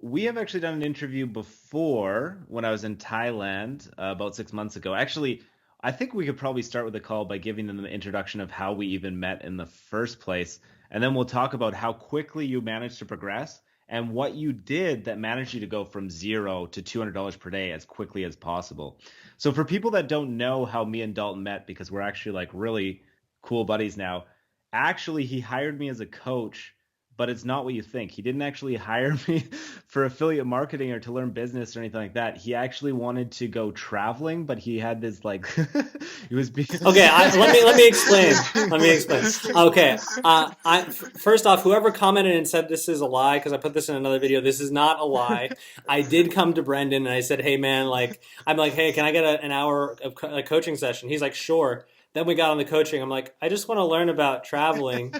we have actually done an interview before when I was in Thailand about 6 months ago. Actually, I think we could probably start with the call by giving them the introduction of how we even met in the first place. And then we'll talk about how quickly you managed to progress and what you did that managed you to go from zero to $200 per day as quickly as possible. So for people that don't know how me and Dalton met, because we're actually like really cool buddies now, actually he hired me as a coach, but it's not what you think. He didn't actually hire me for affiliate marketing or to learn business or anything like that. He actually wanted to go traveling, but he had this like he was being Okay, let me explain. Let me explain. Okay, first off, whoever commented and said this is a lie, because I put this in another video, this is not a lie. I did come to Brendan and I said, hey man, like I'm like, hey, can I get an hour of a coaching session? He's like, sure. Then we got on the coaching. I'm like, I just want to learn about traveling.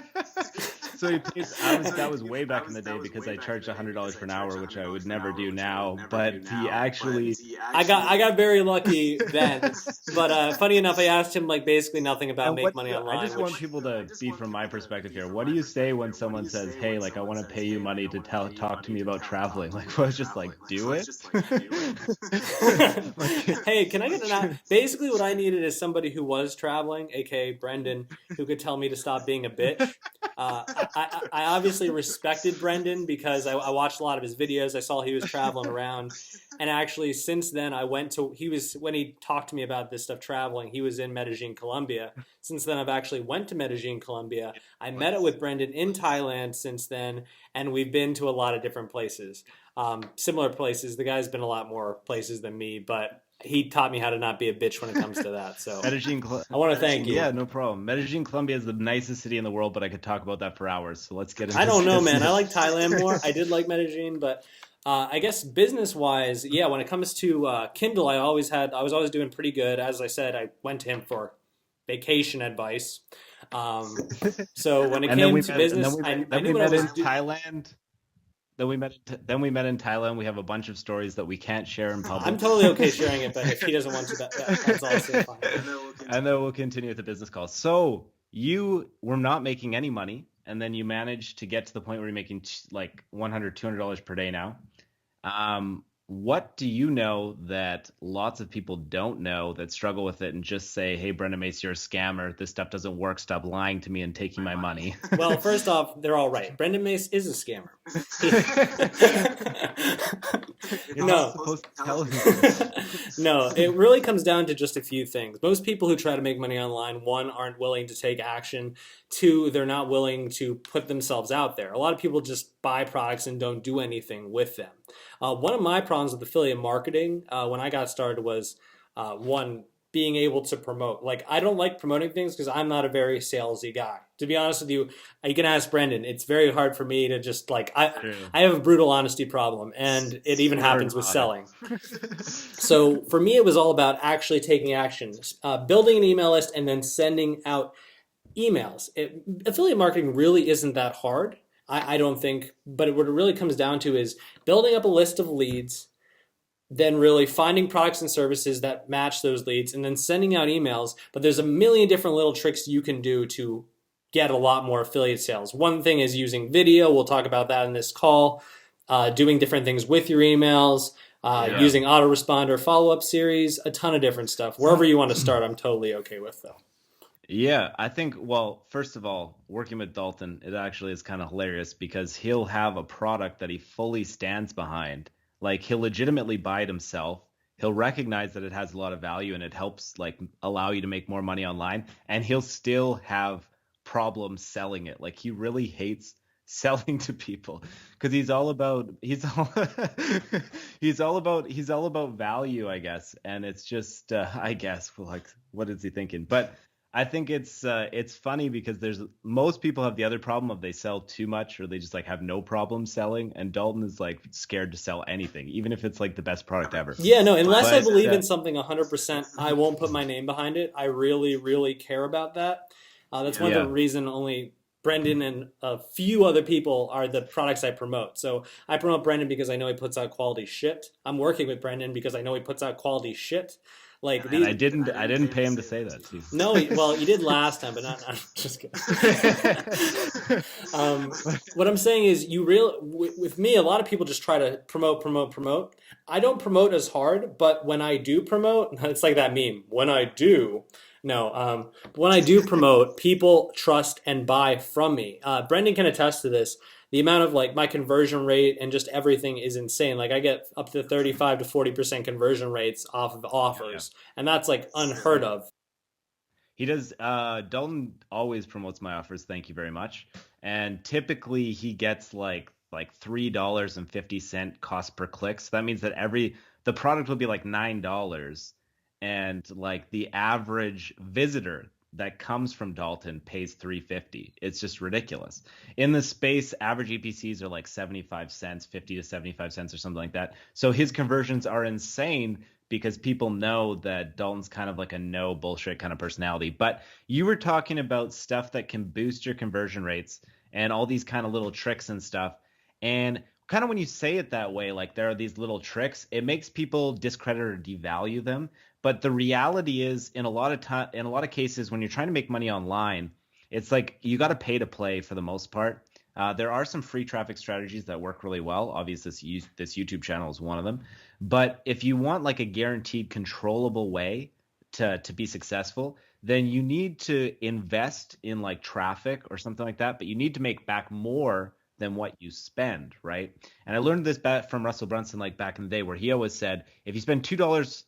So that was way back in the day because I charged $100 per hour, which I would never do now. But he actually, I got very lucky then. But funny enough, I asked him like basically nothing about make money online. I just want people to see from my perspective here. What do you say when someone says, "Hey, like I want to pay you money to talk to me about traveling"? Like, well, just like do it. Hey, can I get an hour? Basically, what I needed is somebody who was traveling, aka Brendan, who could tell me to stop being a bitch. I obviously respected Brendan because I watched a lot of his videos. I saw he was traveling around. And actually, since then, when he talked to me about this stuff traveling, he was in Medellin, Colombia. Since then, I've actually went to Medellin, Colombia. I met up with Brendan in Thailand since then, and we've been to a lot of different places. Similar places. The guy's been a lot more places than me, but he taught me how to not be a bitch when it comes to that. So I want to thank you. Yeah, no problem. Medellin, Colombia is the nicest city in the world, but I could talk about that for hours. So let's get into I don't know, man. I like Thailand more. I did like Medellin, but I guess business-wise, yeah, when it comes to Kindle, I was always doing pretty good. As I said, I went to him for vacation advice. So when it came to business, I knew what I was doing. Thailand. Then we met in Thailand. We have a bunch of stories that we can't share in public. I'm totally okay sharing it, but if he doesn't want to, that's also fine. And then we'll continue with the business calls. So you were not making any money, and then you managed to get to the point where you're making like $100, $200 per day now. What do you know that lots of people don't know that struggle with it and just say, hey, Brendan Mace, you're a scammer. This stuff doesn't work. Stop lying to me and taking my money. Well, first off, they're all right. Brendan Mace is a scammer. No, it really comes down to just a few things. Most people who try to make money online, one, aren't willing to take action. Two, they're not willing to put themselves out there. A lot of people just buy products and don't do anything with them. One of my problems with affiliate marketing when I got started was one, being able to promote. Like, I don't like promoting things because I'm not a very salesy guy. To be honest with you, you can ask Brendan. It's very hard for me to just like, I have a brutal honesty problem, and it even happens with selling. So for me, it was all about actually taking action, building an email list and then sending out emails. Affiliate marketing really isn't that hard. I don't think, but what it really comes down to is building up a list of leads, then really finding products and services that match those leads, and then sending out emails. But there's a million different little tricks you can do to get a lot more affiliate sales. One thing is using video. We'll talk about that in this call. Doing different things with your emails, using autoresponder follow-up series, a ton of different stuff. Wherever you want to start, I'm totally okay with, though. Yeah, I think, well, first of all, working with Dalton, it actually is kind of hilarious because he'll have a product that he fully stands behind. Like, he'll legitimately buy it himself. He'll recognize that it has a lot of value and it helps like allow you to make more money online, and he'll still have problems selling it. Like, he really hates selling to people because he's all about value, I guess. And it's just I guess, like, what is he thinking? But I think it's funny because most people have the other problem of they sell too much or they just like have no problem selling, and Dalton is like scared to sell anything, even if it's like the best product ever. Yeah, no, unless I believe in something 100%, I won't put my name behind it. I really, really care about that. That's one of the reason only Brendan and a few other people are the products I promote. So I promote Brendan because I know he puts out quality shit. I'm working with Brendan because I know he puts out quality shit. Like And these. I didn't pay him to say that. Jesus. No, well, you did last time, but not. Just kidding. What I'm saying is, with me, a lot of people just try to promote, promote, promote. I don't promote as hard, but when I do promote, it's like that meme. When I do, no, when I do promote, people trust and buy from me. Brendan can attest to this. The amount of like my conversion rate and just everything is insane. Like I get up to 35 to 40% conversion rates off of Yeah. offers, and that's like unheard of. He does. Dalton always promotes my offers. Thank you very much. And typically he gets like $3.50 cost per click. So that means that the product will be like $9, and like the average visitor that comes from Dalton pays 350. It's just ridiculous. In the space, average EPCs are like 75 cents, 50 to 75 cents or something like that. So his conversions are insane because people know that Dalton's kind of like a no bullshit kind of personality. But you were talking about stuff that can boost your conversion rates and all these kind of little tricks and stuff. And kind of when you say it that way, like there are these little tricks, it makes people discredit or devalue them. But the reality is, in a lot of cases, when you're trying to make money online, it's like you got to pay to play for the most part. There are some free traffic strategies that work really well. Obviously, this YouTube channel is one of them. But if you want like a guaranteed, controllable way to be successful, then you need to invest in like traffic or something like that. But you need to make back more than what you spend, right? And I learned this back from Russell Brunson, like back in the day, where he always said, if you spend $2,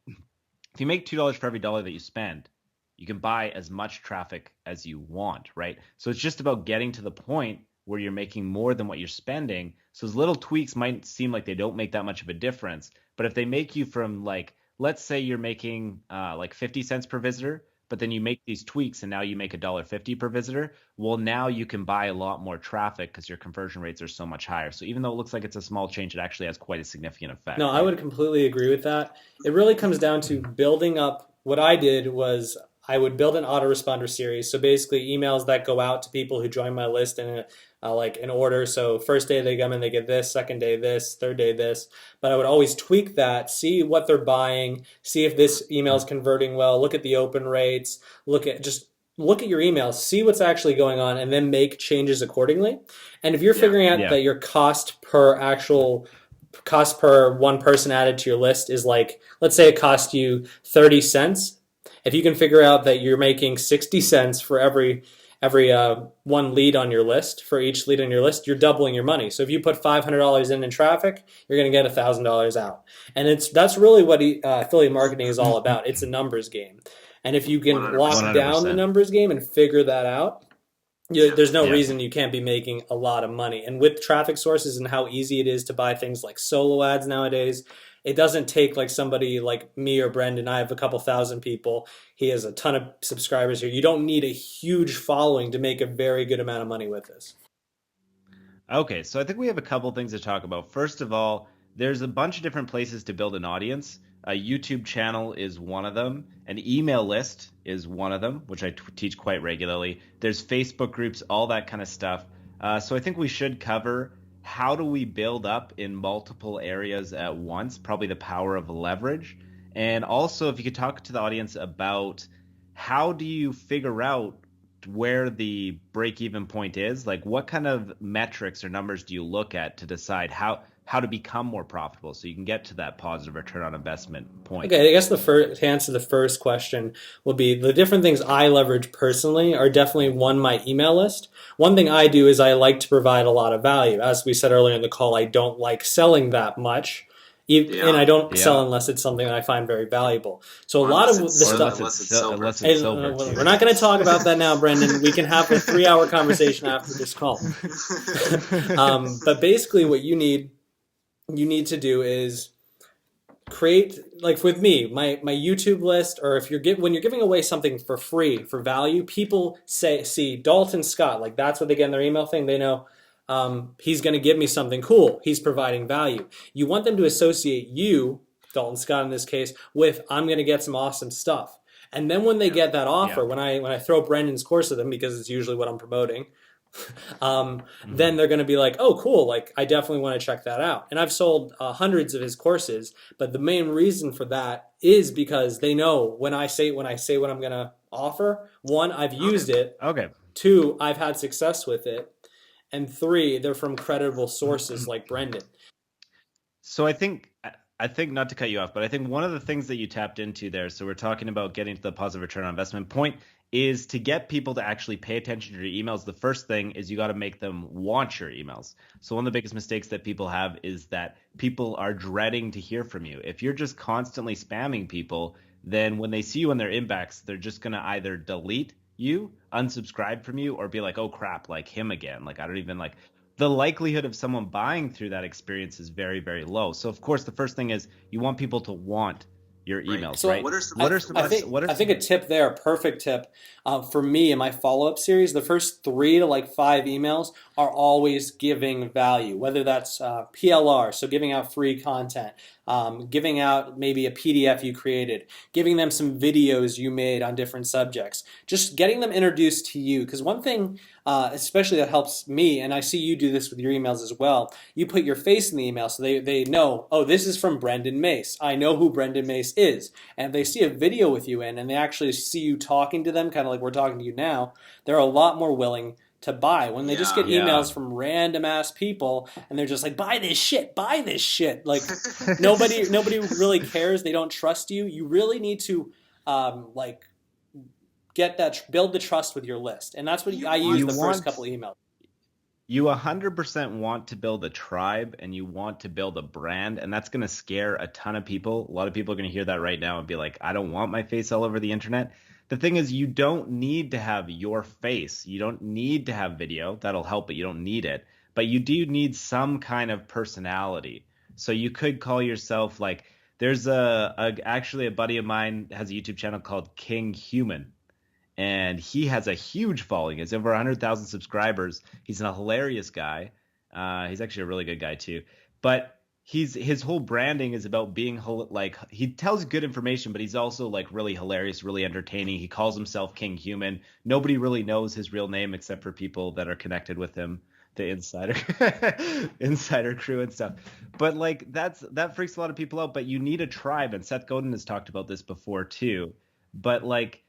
if you make $2 for every dollar that you spend, you can buy as much traffic as you want, right? So it's just about getting to the point where you're making more than what you're spending. So those little tweaks might seem like they don't make that much of a difference, but if they make you from like, let's say you're making like 50 cents per visitor, but then you make these tweaks and now you make $1.50 per visitor. Well, now you can buy a lot more traffic because your conversion rates are so much higher. So even though it looks like it's a small change, it actually has quite a significant effect. No, I Right? would completely agree with that. It really comes down to building up. What I did was I would build an autoresponder series. So basically, emails that go out to people who join my list in like an order. So first day they come in, they get this. Second day this. Third day this. But I would always tweak that, see what they're buying, see if this email is converting well. Look at the open rates. Look at your emails, see what's actually going on, and then make changes accordingly. And if you're figuring out Yeah. that your cost per one person added to your list is like, let's say it cost you 30 cents. If you can figure out that you're making 60 cents for every one lead on your list, for each lead on your list, you're doubling your money. So if you put $500 in traffic, you're going to get $1,000 out. And that's really what affiliate marketing is all about. It's a numbers game. And if you can lock down the 100%. numbers game and figure that out, there's no Yeah. reason you can't be making a lot of money. And with traffic sources and how easy it is to buy things like solo ads nowadays, it doesn't take like somebody like me or Brendan. I have a couple thousand people. He has a ton of subscribers here. You don't need a huge following to make a very good amount of money with this. Okay, so I think we have a couple things to talk about. First of all, there's a bunch of different places to build an audience. A YouTube channel is one of them. An email list is one of them, which I teach quite regularly. There's Facebook groups, all that kind of stuff. So I think we should cover how do we build up in multiple areas at once, probably the power of leverage. And also, if you could talk to the audience about how do you figure out where the break-even point is? Like what kind of metrics or numbers do you look at to decide how to become more profitable so you can get to that positive return on investment point? Okay, I guess to answer the first question will be the different things I leverage personally are definitely one, my email list. One thing I do is I like to provide a lot of value. As we said earlier in the call, I don't like selling that much. And I don't sell unless it's something that I find very valuable. So a lot of the stuff, unless it's silver. We're not going to talk about that now, Brendan. We can have a 3-hour conversation after this call. But basically, what you need to do is create, like with me, my YouTube list, or when you're giving away something for free for value, people see Dalton Scott, like that's what they get in their email thing. They know. He's going to give me something cool. He's providing value. You want them to associate you, Dalton Scott in this case, with I'm going to get some awesome stuff. And then when they get that Yeah. offer, when I throw Brendan's course at them because it's usually what I'm promoting, Hmm. then they're going to be like, "Oh, cool! Like I definitely want to check that out." And I've sold hundreds of his courses, but the main reason for that is because they know when I say what I'm going to offer. One, I've used it. Okay. Two, I've had success with it, and three, they're from credible sources like Brendan. So I think not to cut you off, but I think one of the things that you tapped into there, so we're talking about getting to the positive return on investment point, is to get people to actually pay attention to your emails. The first thing is you got to make them want your emails. So one of the biggest mistakes that people have is that people are dreading to hear from you. If you're just constantly spamming people, then when they see you in their inbox, they're just going to either delete you, unsubscribe from you, or be like, oh crap, like him again. Like I don't even like the likelihood of someone buying through that experience is very, very low. So of course, the first thing is you want people to want your emails, So right? What are some what are I think a some tip there, a perfect tip for me in my follow up series, the first 3 to 5 emails are always giving value, whether that's PLR, so giving out free content, giving out maybe a PDF you created, giving them some videos you made on different subjects, just getting them introduced to you. Because one thing, especially that helps me, and I see you do this with your emails as well, you put your face in the email so they know, oh, this is from Brendan Mace. I know who Brendan Mace is. And if they see a video with you in and they actually see you talking to them, kind of like we're talking to you now, they're a lot more willing to buy. When they just get yeah. emails from random ass people and they're just like, buy this shit. Like nobody really cares. They don't trust you. You really need to like build the trust with your list. And that's what I use You the first couple want of emails. you 100% want to build a tribe and you want to build a brand, and that's going to scare a ton of people. A lot of people are going to hear that right now and be like, I don't want my face all over the internet. The thing is, you don't need to have your face. You don't need to have video. That'll help, but you don't need it. But you do need some kind of personality. So you could call yourself like, there's actually a buddy of mine has a YouTube channel called King Human, and he has a huge following. He has over 100,000 subscribers. He's a hilarious guy. He's actually a really good guy too. But his whole branding is about being like he tells good information, but he's also like really hilarious, really entertaining. He calls himself King Human. Nobody really knows his real name except for people that are connected with him, the insider insider crew and stuff. But like that freaks a lot of people out. But you need a tribe, and Seth Godin has talked about this before too. But like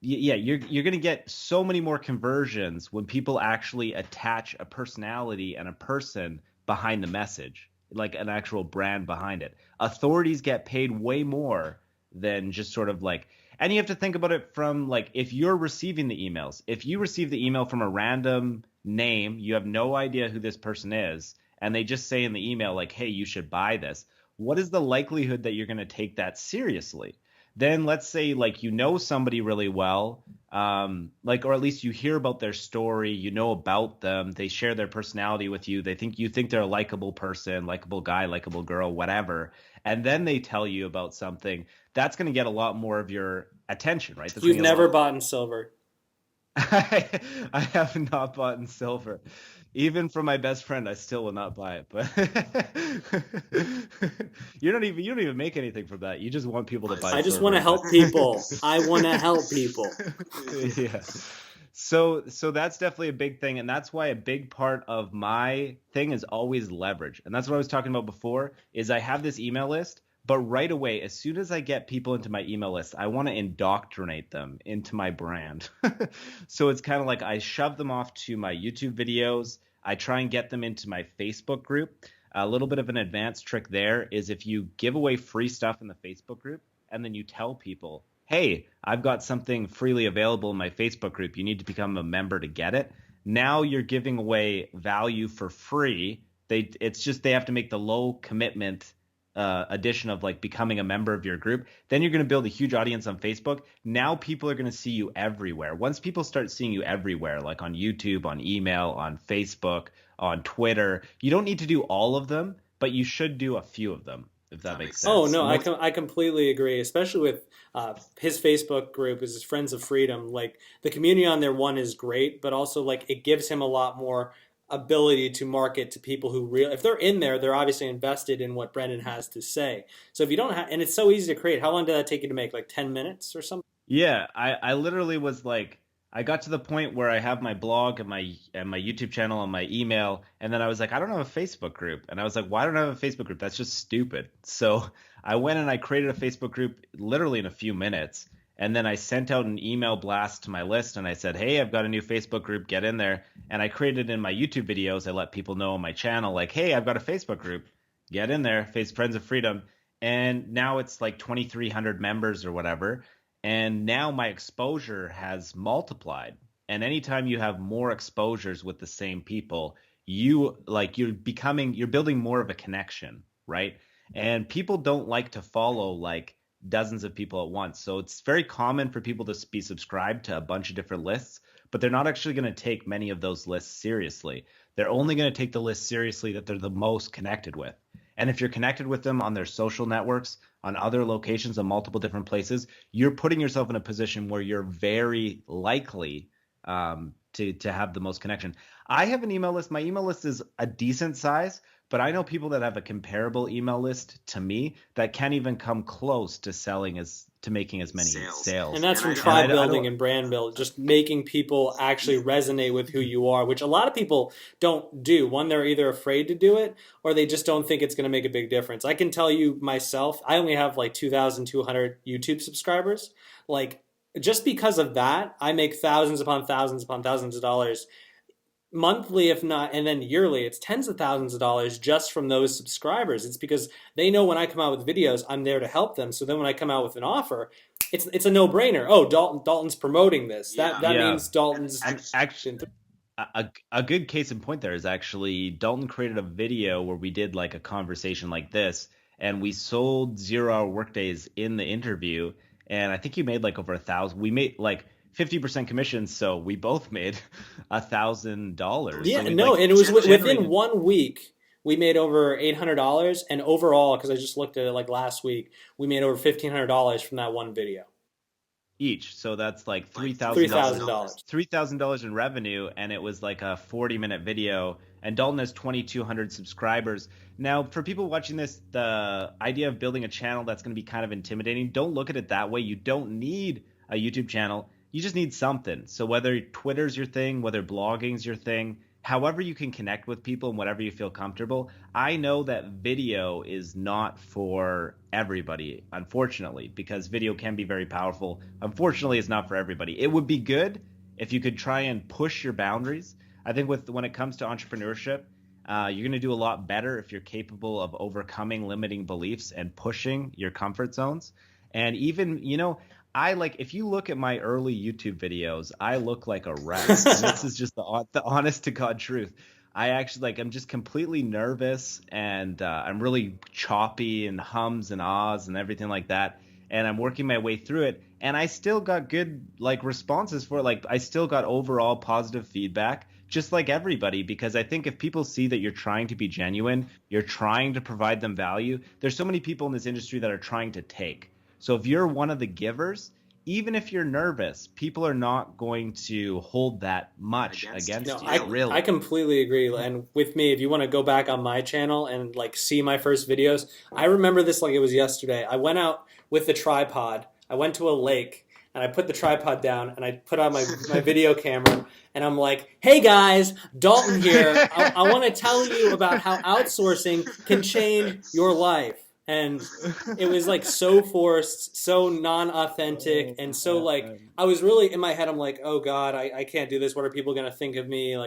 yeah, you're going to get so many more conversions when people actually attach a personality and a person behind the message, like an actual brand behind it. Authorities get paid way more than just sort of like, and you have to think about it from like if you're receiving the emails, if you receive the email from a random name, you have no idea who this person is, and they just say in the email like, "Hey, you should buy this." What is the likelihood that you're going to take that seriously? Then let's say like you know somebody really well, like or at least you hear about their story, you know about them, they share their personality with you, you think they're a likable person, likable guy, likable girl, whatever, and then they tell you about something that's going to get a lot more of your attention, right? That's going You've to get a never lot. bought in silver. I have not bought in silver. Even from my best friend, I still will not buy it. But you don't even make anything from that. You just want people to buy I just want to silver. But help people. I want to help people. yeah. So that's definitely a big thing, and that's why a big part of my thing is always leverage. And that's what I was talking about before, is I have this email list, but right away, as soon as I get people into my email list, I want to indoctrinate them into my brand. So it's kind of like I shove them off to my YouTube videos. I try and get them into my Facebook group. A little bit of an advanced trick there is if you give away free stuff in the Facebook group and then you tell people, hey, I've got something freely available in my Facebook group. You need to become a member to get it. Now you're giving away value for free. It's just they have to make the low commitment addition of like becoming a member of your group. Then you're going to build a huge audience on Facebook. Now people are going to see you everywhere. Once people start seeing you everywhere, like on YouTube, on email, on Facebook, on Twitter, you don't need to do all of them, but you should do a few of them, if that makes Oh sense. no, Most I completely agree. Especially with his Facebook group, is his Friends of Freedom. Like the community on there, one is great, but also like it gives him a lot more ability to market to people who real. If they're in there, they're obviously invested in what Brendan has to say. So if you don't have, and it's so easy to create. How long did that take you to make? Like 10 minutes or something? Yeah, I literally was like, I got to the point where I have my blog and my YouTube channel and my email, and then I was like, I don't have a Facebook group, and I was like, why don't I have a Facebook group? That's just stupid. So I went and I created a Facebook group literally in a few minutes, and then I sent out an email blast to my list, and I said, hey, I've got a new Facebook group, get in there. And I created in my YouTube videos, I let people know on my channel, like, hey, I've got a Facebook group, get in there, Face Friends of Freedom. And now it's like 2,300 members or whatever, and now my exposure has multiplied. And anytime you have more exposures with the same people, you're building more of a connection, right? And people don't like to follow like dozens of people at once. So it's very common for people to be subscribed to a bunch of different lists, but they're not actually going to take many of those lists seriously. They're only going to take the list seriously that they're the most connected with. And if you're connected with them on their social networks, on other locations, in multiple different places, you're putting yourself in a position where you're very likely to have the most connection. I have an email list. My email list is a decent size, but I know people that have a comparable email list to me that can't even come close to making as many sales. And that's from tribe building and brand building, just making people actually resonate with who you are, which a lot of people don't do. One, they're either afraid to do it or they just don't think it's going to make a big difference. I can tell you myself, I only have like 2,200 YouTube subscribers. Like, just because of that, I make thousands upon thousands upon thousands of dollars monthly, if not, and then yearly. It's tens of thousands of dollars just from those subscribers. It's because they know when I come out with videos, I'm there to help them. So then when I come out with an offer, it's a no-brainer. Oh, Dalton's promoting this. That means Dalton's actually a good case in point there is actually Dalton created a video where we did like a conversation like this, and we sold 0 hour workdays in the interview, and I think he made like over 1,000. We made like 50% commissions, so we both made $1,000. Yeah, so no, and it was within 1 week. We made over $800, and overall, because I just looked at it like last week, we made over $1,500 from that one video. Each, so that's like $3,000. $3,000 in revenue, and it was like a 40-minute video. And Dalton has 2,200 subscribers. Now, for people watching this, the idea of building a channel that's going to be kind of intimidating, don't look at it that way. You don't need a YouTube channel. You just need something. So whether Twitter's your thing, whether blogging's your thing, however you can connect with people and whatever you feel comfortable. I know that video is not for everybody, unfortunately, because video can be very powerful. Unfortunately, it's not for everybody. It would be good if you could try and push your boundaries. I think when it comes to entrepreneurship, you're going to do a lot better if you're capable of overcoming limiting beliefs and pushing your comfort zones. And even, if you look at my early YouTube videos, I look like a wreck. And this is just the honest to God truth. I actually I'm just completely nervous, and I'm really choppy and hums and ahs and everything like that. And I'm working my way through it, and I still got good responses for it. Like, I still got overall positive feedback, just like everybody, because I think if people see that you're trying to be genuine, you're trying to provide them value. There's so many people in this industry that are trying to take. So if you're one of the givers, even if you're nervous, people are not going to hold that much against you. Really. I completely agree. And with me, if you want to go back on my channel and see my first videos, I remember this like it was yesterday. I went out with the tripod. I went to a lake and I put the tripod down and I put on my video camera and I'm like, hey guys, Dalton here. I want to tell you about how outsourcing can change your life. And it was so forced, so non-authentic, and so I was really in my head. I'm like, oh God, I can't do this. What are people gonna think of me?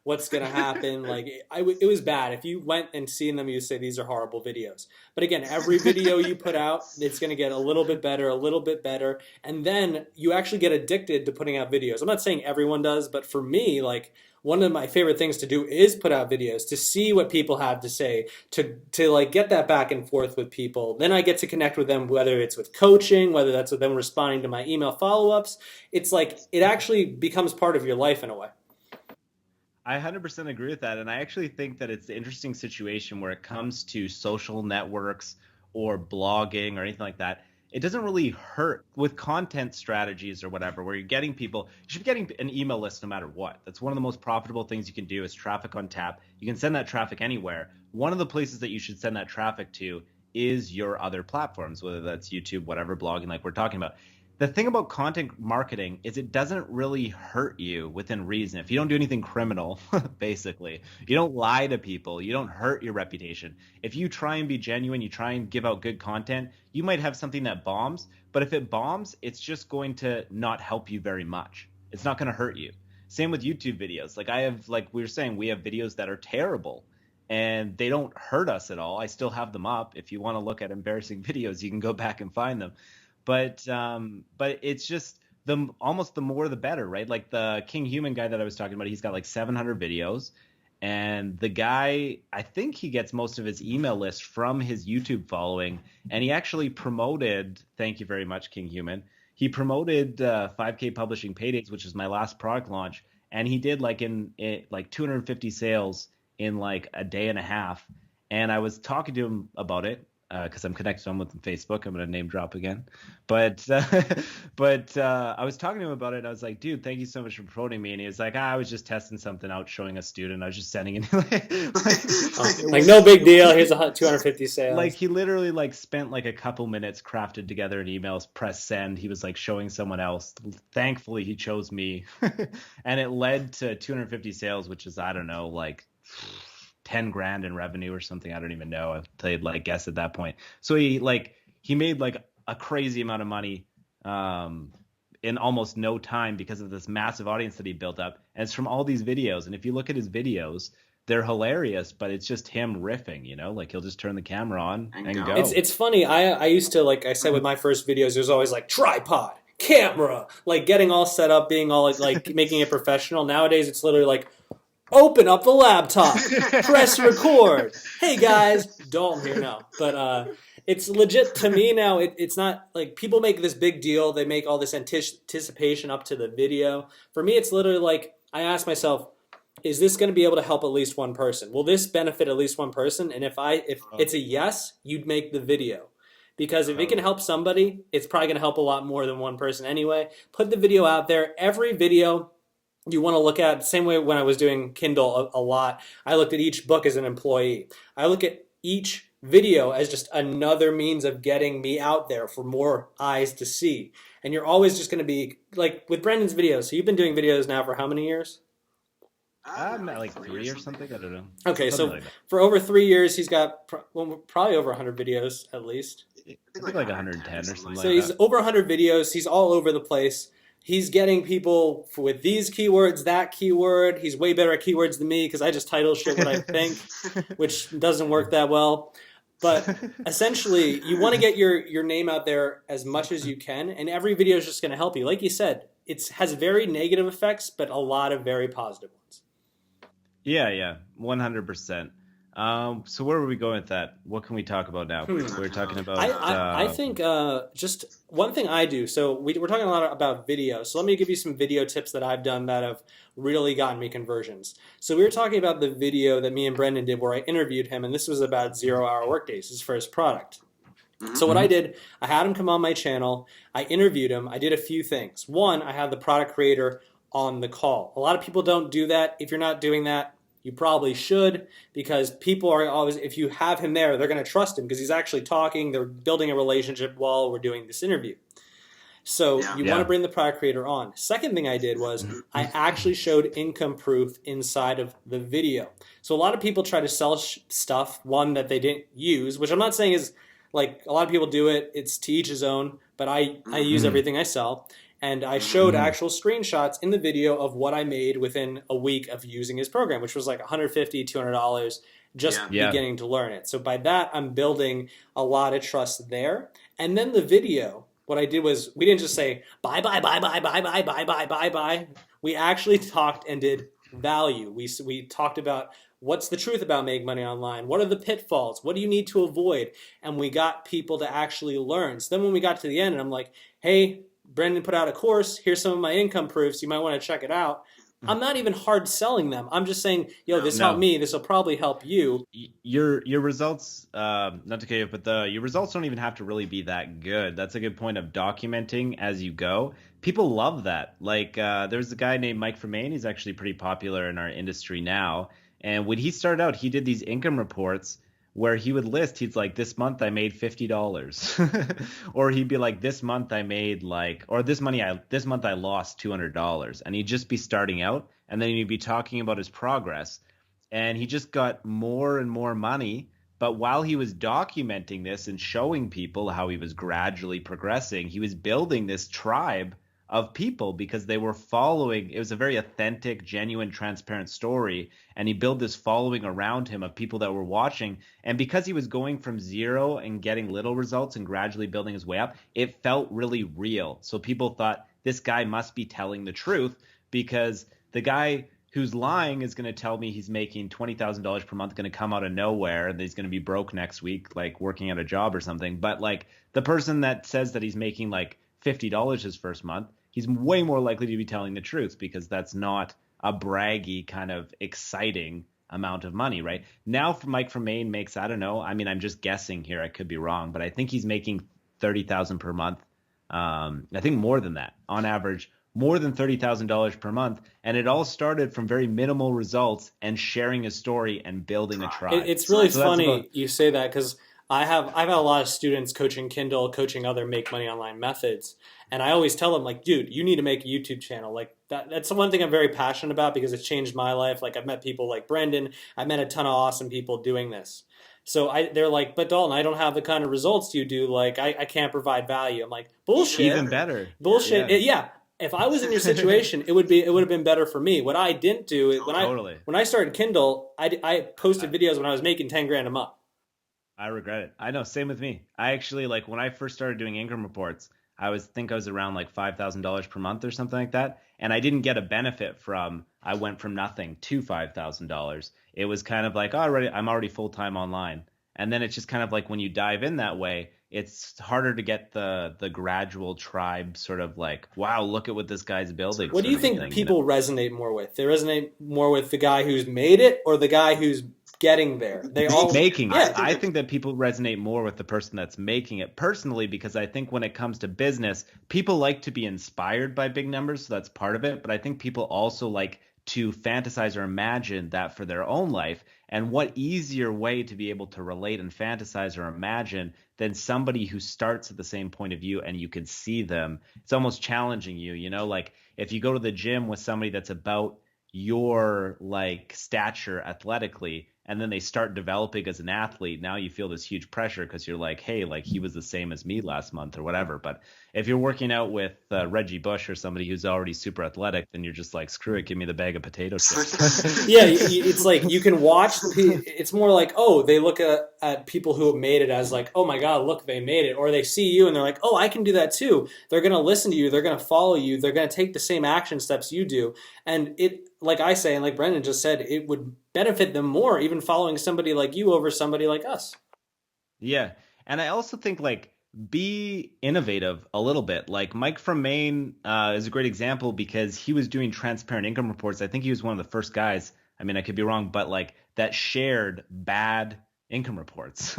What's gonna happen? It was bad. If you went and seen them, you'd say these are horrible videos. But again, every video you put out, it's gonna get a little bit better, and then you actually get addicted to putting out videos. I'm not saying everyone does, but for me, one of my favorite things to do is put out videos, to see what people have to say, to get that back and forth with people. Then I get to connect with them, whether it's with coaching, whether that's with them responding to my email follow-ups. It's it actually becomes part of your life in a way. I 100% agree with that. And I actually think that it's an interesting situation where it comes to social networks or blogging or anything like that. It doesn't really hurt with content strategies or whatever, where you're getting people. You should be getting an email list no matter what. That's one of the most profitable things you can do is traffic on tap. You can send that traffic anywhere. One of the places that you should send that traffic to is your other platforms, whether that's YouTube, whatever, blogging like we're talking about. the thing about content marketing is it doesn't really hurt you within reason. If you don't do anything criminal, basically, you don't lie to people, you don't hurt your reputation. If you try and be genuine, you try and give out good content, you might have something that bombs, but if it bombs, it's just going to not help you very much. It's not going to hurt you. Same with YouTube videos. Like we were saying, we have videos that are terrible and they don't hurt us at all. I still have them up. If you want to look at embarrassing videos, you can go back and find them. But it's just almost the more the better, right? Like the King Human guy that I was talking about, he's got like 700 videos, and the guy, I think he gets most of his email list from his YouTube following, and he actually promoted, thank you very much, King Human, he promoted 5K Publishing Paydays, which is my last product launch, and he did like 250 sales in like a day and a half, and I was talking to him about it, because I'm connected on with Facebook. I'm going to name drop again. But I was talking to him about it. And I was like, dude, thank you so much for promoting me. And he was like, I was just testing something out, showing a student. I was just sending it. like no big deal. Here's 250 sales. Like he literally like spent like a couple minutes, crafted together an email, press send. He was like showing someone else. Thankfully, he chose me. And it led to 250 sales, which is, I don't know, like 10 grand in revenue or something. I don't even know. I played like guess at that point. So he made like a crazy amount of money in almost no time because of this massive audience that he built up. And it's from all these videos. And if you look at his videos, they're hilarious, but it's just him riffing, you know, like he'll just turn the camera on and go. It's funny. I used to, like I said, with my first videos, there's always like tripod, camera, like getting all set up, being all like making it professional. Nowadays, it's literally like, open up the laptop, press record. Hey guys, Dalton here now. But it's legit to me now. It's not like people make this big deal. They make all this anticipation up to the video. For me, it's literally like I ask myself, is this going to be able to help at least one person? Will this benefit at least one person? And if it's a yes, you'd make the video. Because if it can help somebody, it's probably going to help a lot more than one person anyway. Put the video out there. Every video you want to look at, the same way when I was doing Kindle a lot, I looked at each book as an employee. I look at each video as just another means of getting me out there for more eyes to see. And you're always just going to be, like with Brendan's videos, so you've been doing videos now for how many years? I'm at like 3 or something. I don't know. Okay, so for over 3 years, he's got probably over 100 videos at least. I think like 110 or something like that. So he's over 100 videos. He's all over the place. He's getting people with these keywords, that keyword. He's way better at keywords than me because I just title shit what I think, which doesn't work that well. But essentially, you want to get your name out there as much as you can, and every video is just going to help you. Like you said, it has very negative effects, but a lot of very positive ones. Yeah, 100%. So where were we going with that? What can we talk about now? We're talking about. I think just one thing I do. So we're talking a lot about video. So let me give you some video tips that I've done that have really gotten me conversions. So we were talking about the video that me and Brendan did where I interviewed him, and this was about 0 Hour Workdays, his first product. So what I did, I had him come on my channel. I interviewed him. I did a few things. One, I had the product creator on the call. A lot of people don't do that. If you're not doing that, you probably should, because people are always, if you have him there, they're going to trust him because he's actually talking. They're building a relationship while we're doing this interview. So you want to bring the product creator on. Second thing I did was I actually showed income proof inside of the video. So a lot of people try to sell stuff, one that they didn't use, which I'm not saying is like a lot of people do it. It's to each his own, but I use everything I sell. And I showed actual screenshots in the video of what I made within a week of using his program, which was like $150, $200, just beginning to learn it. So by that, I'm building a lot of trust there. And then the video, what I did was we didn't just say, buy. We actually talked and did value. We talked about what's the truth about making money online? What are the pitfalls? What do you need to avoid? And we got people to actually learn. So then when we got to the end, and I'm like, hey, Brendan put out a course. Here's some of my income proofs. You might want to check it out. I'm not even hard selling them. I'm just saying, this helped me. This will probably help you. Your results, not to cut you, but your results don't even have to really be that good. That's a good point of documenting as you go. People love that. Like there's a guy named Mike from Maine. He's actually pretty popular in our industry now. And when he started out, he did these income reports where he would list, he's like, this month I made $50. Or he'd be like, this month I made like, or this month I lost $200. And he'd just be starting out, and then he'd be talking about his progress. And he just got more and more money. But while he was documenting this and showing people how he was gradually progressing, he was building this tribe of people because they were following. It was a very authentic, genuine, transparent story. And he built this following around him of people that were watching. And because he was going from zero and getting little results and gradually building his way up, it felt really real. So people thought this guy must be telling the truth, because the guy who's lying is going to tell me he's making $20,000 per month, going to come out of nowhere, and he's going to be broke next week, like working at a job or something. But like the person that says that he's making like $50 his first month, he's way more likely to be telling the truth, because that's not a braggy kind of exciting amount of money, right? Now, Mike from Maine makes, I don't know, I mean, I'm just guessing here, I could be wrong, but I think he's making 30,000 per month. I think more than that on average, more than $30,000 per month. And it all started from very minimal results and sharing a story and building a tribe. It's really funny you say that, because I've had a lot of students coaching Kindle, coaching other make money online methods, and I always tell them, like, dude, you need to make a YouTube channel. Like that's one thing I'm very passionate about, because it's changed my life. Like I've met people like Brendan, I met a ton of awesome people doing this. So they're like, but Dalton, I don't have the kind of results you do. Like I can't provide value. I'm like, bullshit. Even better. Bullshit. Yeah. If I was in your situation, it would have been better for me. What I didn't do is when I started Kindle, I posted videos when I was making 10 grand a month. I regret it. I know, same with me. I actually, like, when I first started doing income reports, I was around like $5,000 per month or something like that, and I didn't get a benefit from. I went from nothing to $5,000. It was kind of like, I'm already full time online, and then it's just kind of like when you dive in that way, it's harder to get the gradual tribe sort of like, wow, look at what this guy's building. What do you think people resonate more with? They resonate more with the guy who's made it, or the guy who's getting there? They all making it. Yeah, I think that people resonate more with the person that's making it personally, because I think when it comes to business, people like to be inspired by big numbers, so that's part of it. But I think people also like to fantasize or imagine that for their own life. And what easier way to be able to relate and fantasize or imagine than somebody who starts at the same point of view and you can see them? It's almost challenging you, you know, like if you go to the gym with somebody that's about your like stature athletically, and then they start developing as an athlete, now you feel this huge pressure because you're like, hey, like he was the same as me last month or whatever. But if you're working out with Reggie Bush or somebody who's already super athletic, then you're just like, screw it, give me the bag of potato chips. Yeah, it's like you can watch. It's more like, oh, they look at people who have made it as like, oh my God, look, they made it. Or they see you and they're like, oh, I can do that too. They're going to listen to you. They're going to follow you. They're going to take the same action steps you do. And it, like I say, and like Brendan just said, it would benefit them more even following somebody like you over somebody like us. Yeah. And I also think like be innovative a little bit. Like Mike from Maine is a great example because he was doing transparent income reports. I think he was one of the first guys, I mean, I could be wrong, but like that shared bad income reports.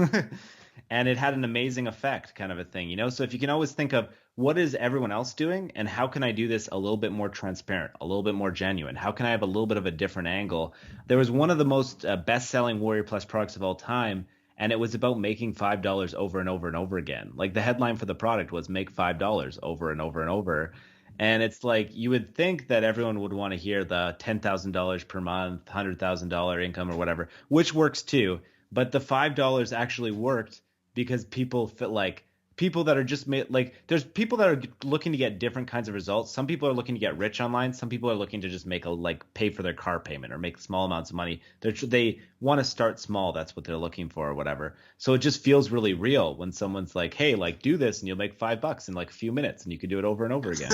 And it had an amazing effect, kind of a thing, you know? So if you can always think of what is everyone else doing and how can I do this a little bit more transparent, a little bit more genuine? How can I have a little bit of a different angle? There was one of the most best-selling Warrior Plus products of all time, and it was about making $5 over and over and over again. Like the headline for the product was make $5 over and over and over. And it's like you would think that everyone would want to hear the $10,000 per month, $100,000 income or whatever, which works too. But the $5 actually worked because people feel like people that are just made, like there's people that are looking to get different kinds of results. Some people are looking to get rich online. Some people are looking to just make pay for their car payment or make small amounts of money. They want to start small. That's what they're looking for or whatever. So it just feels really real when someone's like, hey, like do this and you'll make $5 in like a few minutes and you can do it over and over again.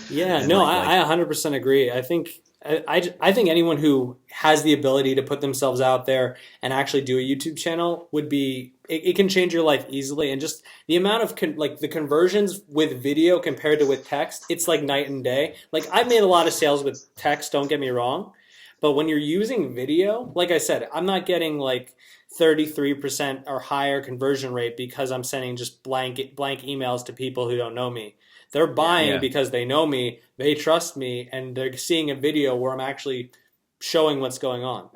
Yeah, no, I 100% agree. I think anyone who has the ability to put themselves out there and actually do a YouTube channel would be, it can change your life easily. And just the amount of the conversions with video compared to with text, it's like night and day. Like I've made a lot of sales with text, don't get me wrong. But when you're using video, like I said, I'm not getting like 33% or higher conversion rate because I'm sending just blank emails to people who don't know me. They're buying because they know me, they trust me, and they're seeing a video where I'm actually showing what's going on.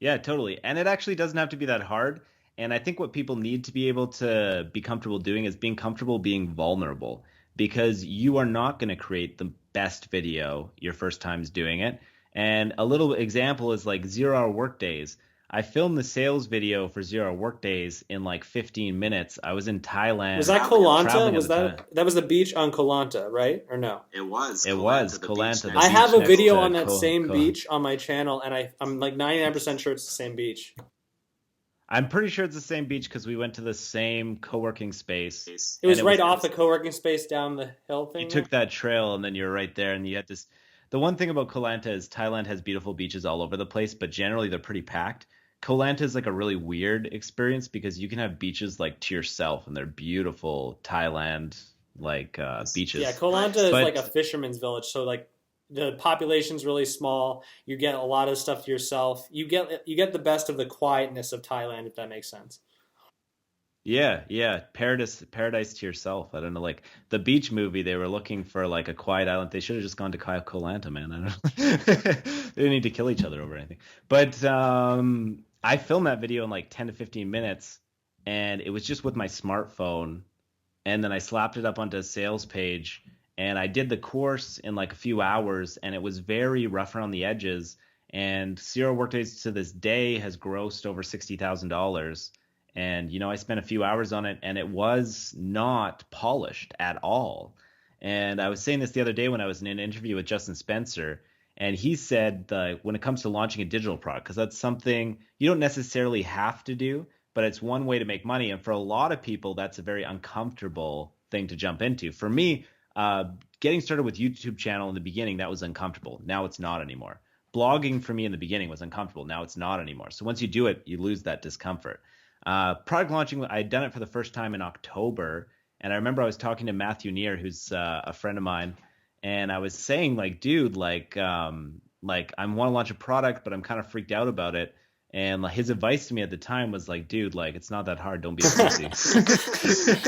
Yeah, totally. And it actually doesn't have to be that hard. And I think what people need to be able to be comfortable doing is being comfortable being vulnerable because you are not going to create the best video your first time's doing it. And a little example is like 0 hour workdays. I filmed the sales video for 0 hour workdays in like 15 minutes. I was in Was Thailand that Koh Lanta? traveling at Was the time. that was the beach on Koh Lanta, right? Or no? It was It Koh was Lanta, the Koh beach Lanta, the I next have beach a to. next video to on that Koh. same Koh. beach on my channel, and I'm like 99% sure it's the same beach. I'm pretty sure it's the same beach because we went to the same co-working space, It and was it right was off the co-working space down the hill you thing there. took that trail and then you're right there, and you had this. The one thing about Koh Lanta is Thailand has beautiful beaches all over the place, but generally they're pretty packed. Koh Lanta is like a really weird experience because you can have beaches like to yourself, and they're beautiful Thailand like Yeah, beaches. Koh Lanta is like But a fisherman's village, so like the population's really small. You get a lot of stuff to yourself. You get the best of the quietness of Thailand, if that makes sense. yeah, yeah, paradise to yourself. I don't know, like the beach movie, they were looking for like a quiet island. They should have just gone to Koh Lanta, man. I don't know. They didn't need to kill each other over anything. But I filmed that video in like 10 to 15 minutes, and it was just with my smartphone, and then I slapped it up onto a sales page, and I did the course in like a few hours, and it was very rough around the edges. And Zero Workdays to this day has grossed over $60,000. And I spent a few hours on it, and it was not polished at all. And I was saying this the other day when I was in an interview with Justin Spencer, and he said that when it comes to launching a digital product, because that's something you don't necessarily have to do, but it's one way to make money. And for a lot of people, that's a very uncomfortable thing to jump into. For me, getting started with YouTube channel in the beginning, that was uncomfortable. Now it's not anymore. Blogging for me in the beginning was uncomfortable. Now it's not anymore. So once you do it, you lose that discomfort. Product launching, I had done it for the first time in October, and I remember I was talking to Matthew Neer, who's a friend of mine, and I was saying like, dude, like I want to launch a product, but I'm kind of freaked out about it. And like, his advice to me at the time was like, dude, like it's not that hard. Don't be a pussy.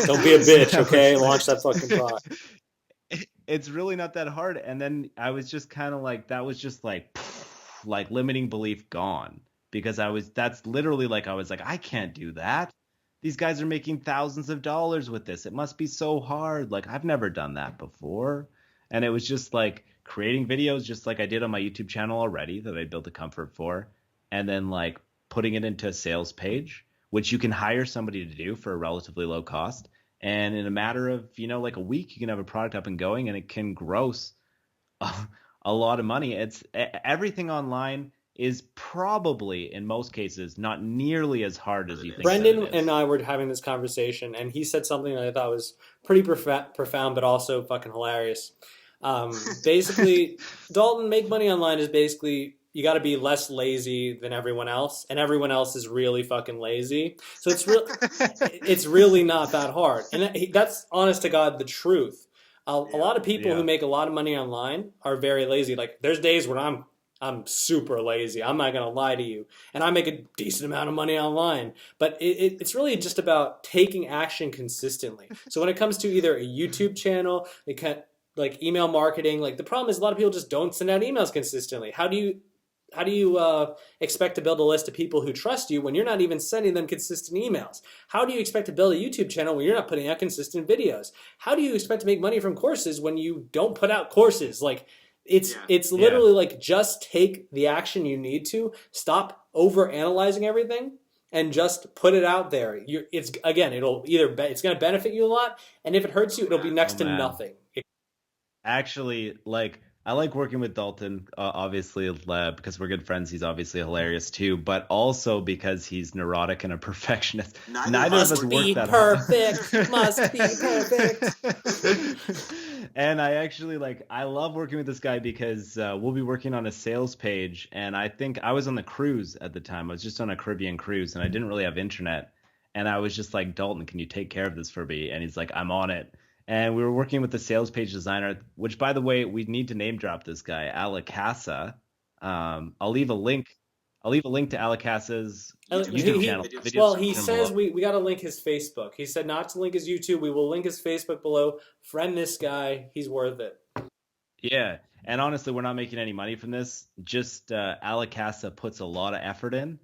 Don't be a bitch, So, okay? Launch that fucking product. it's really not that hard. And then I was just kind of like, that was just like limiting belief gone because that's literally like, I was like, I can't do that. These guys are making thousands of dollars with this. It must be so hard. Like, I've never done that before. And it was just like creating videos, just like I did on my YouTube channel already that I built a comfort for. And then like putting it into a sales page, which you can hire somebody to do for a relatively low cost. And in a matter of, like a week, you can have a product up and going, and it can gross a, a lot of money. Everything online is probably in most cases not nearly as hard as you think that Brendan it and is. I were having this conversation, and he said something that I thought was pretty profound, but also fucking hilarious. Basically, Dalton, make money online is basically you got to be less lazy than everyone else, and everyone else is really fucking lazy. So it's really not that hard, and that's honest to God the truth. A Yeah. lot of people who Yeah. make a lot of money online are very lazy. Like there's days when I'm super lazy. I'm not gonna lie to you, and I make a decent amount of money online. But it's really just about taking action consistently. So when it comes to either a YouTube channel, like email marketing, like the problem is a lot of people just don't send out emails consistently. How do you expect to build a list of people who trust you when you're not even sending them consistent emails? How do you expect to build a YouTube channel when you're not putting out consistent videos? How do you expect to make money from courses when you don't put out courses? Like it's Yeah. it's Yeah. literally like just take the action you need to, stop over analyzing everything, and just put it out there. It's again, it's going to benefit you a lot, and if it hurts you, it'll be Oh next to man. nothing. Actually, like I like working with Dalton, obviously, because we're good friends. He's obviously hilarious too, but also because he's neurotic and a perfectionist. Neither of Neither of us us Must were. work be that perfect. Must be hard. perfect. And I actually I love working with this guy because we'll be working on a sales page, and I think I was on the cruise at the time. I was just on a Caribbean cruise, and I didn't really have internet. And I was just like, Dalton, can you take care of this for me? And he's like, I'm on it. And we were working with the sales page designer, which, by the way, we need to name drop this guy, Alaa Khassa. I'll leave a link. I'll leave a link to Alaa Khassa's YouTube He, YouTube channel, channel. he video Video well, he description says below. we got to link his Facebook. He said not to link his YouTube. We will link his Facebook below. Friend this guy. He's worth it. Yeah, and honestly, we're not making any money from this. Just Alaa Khassa puts a lot of effort in,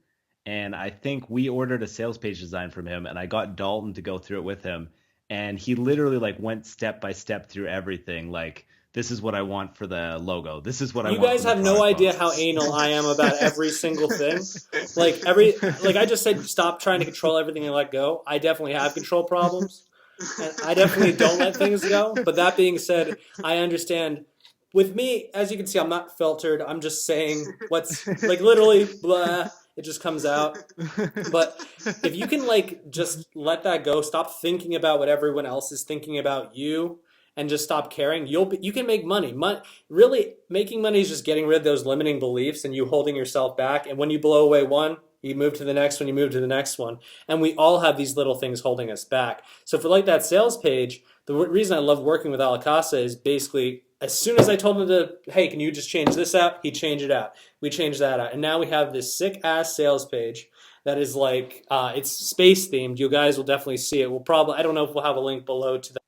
and I think we ordered a sales page design from him, and I got Dalton to go through it with him, and he literally like went step by step through everything. Like, this is what I want for the logo. This is what I You want guys for the have no product idea launch. how anal I am about every single thing. Like I just said, stop trying to control everything and let go. I definitely have control problems, and I definitely don't let things go. But that being said, I understand. With me, as you can see, I'm not filtered. I'm just saying what's like literally blah. It just comes out. But if you can like just let that go, stop thinking about what everyone else is thinking about you, and just stop caring, you can make money. Really, making money is just getting rid of those limiting beliefs and you holding yourself back. And when you blow away one, you move to the next one, you move to the next one. And we all have these little things holding us back. So for like that sales page, the reason I love working with Alaa is basically as soon as I told him to, hey, can you just change this out? He'd change it out. We changed that out. And now we have this sick ass sales page that is like, it's space themed. You guys will definitely see it. I don't know if we'll have a link below to that.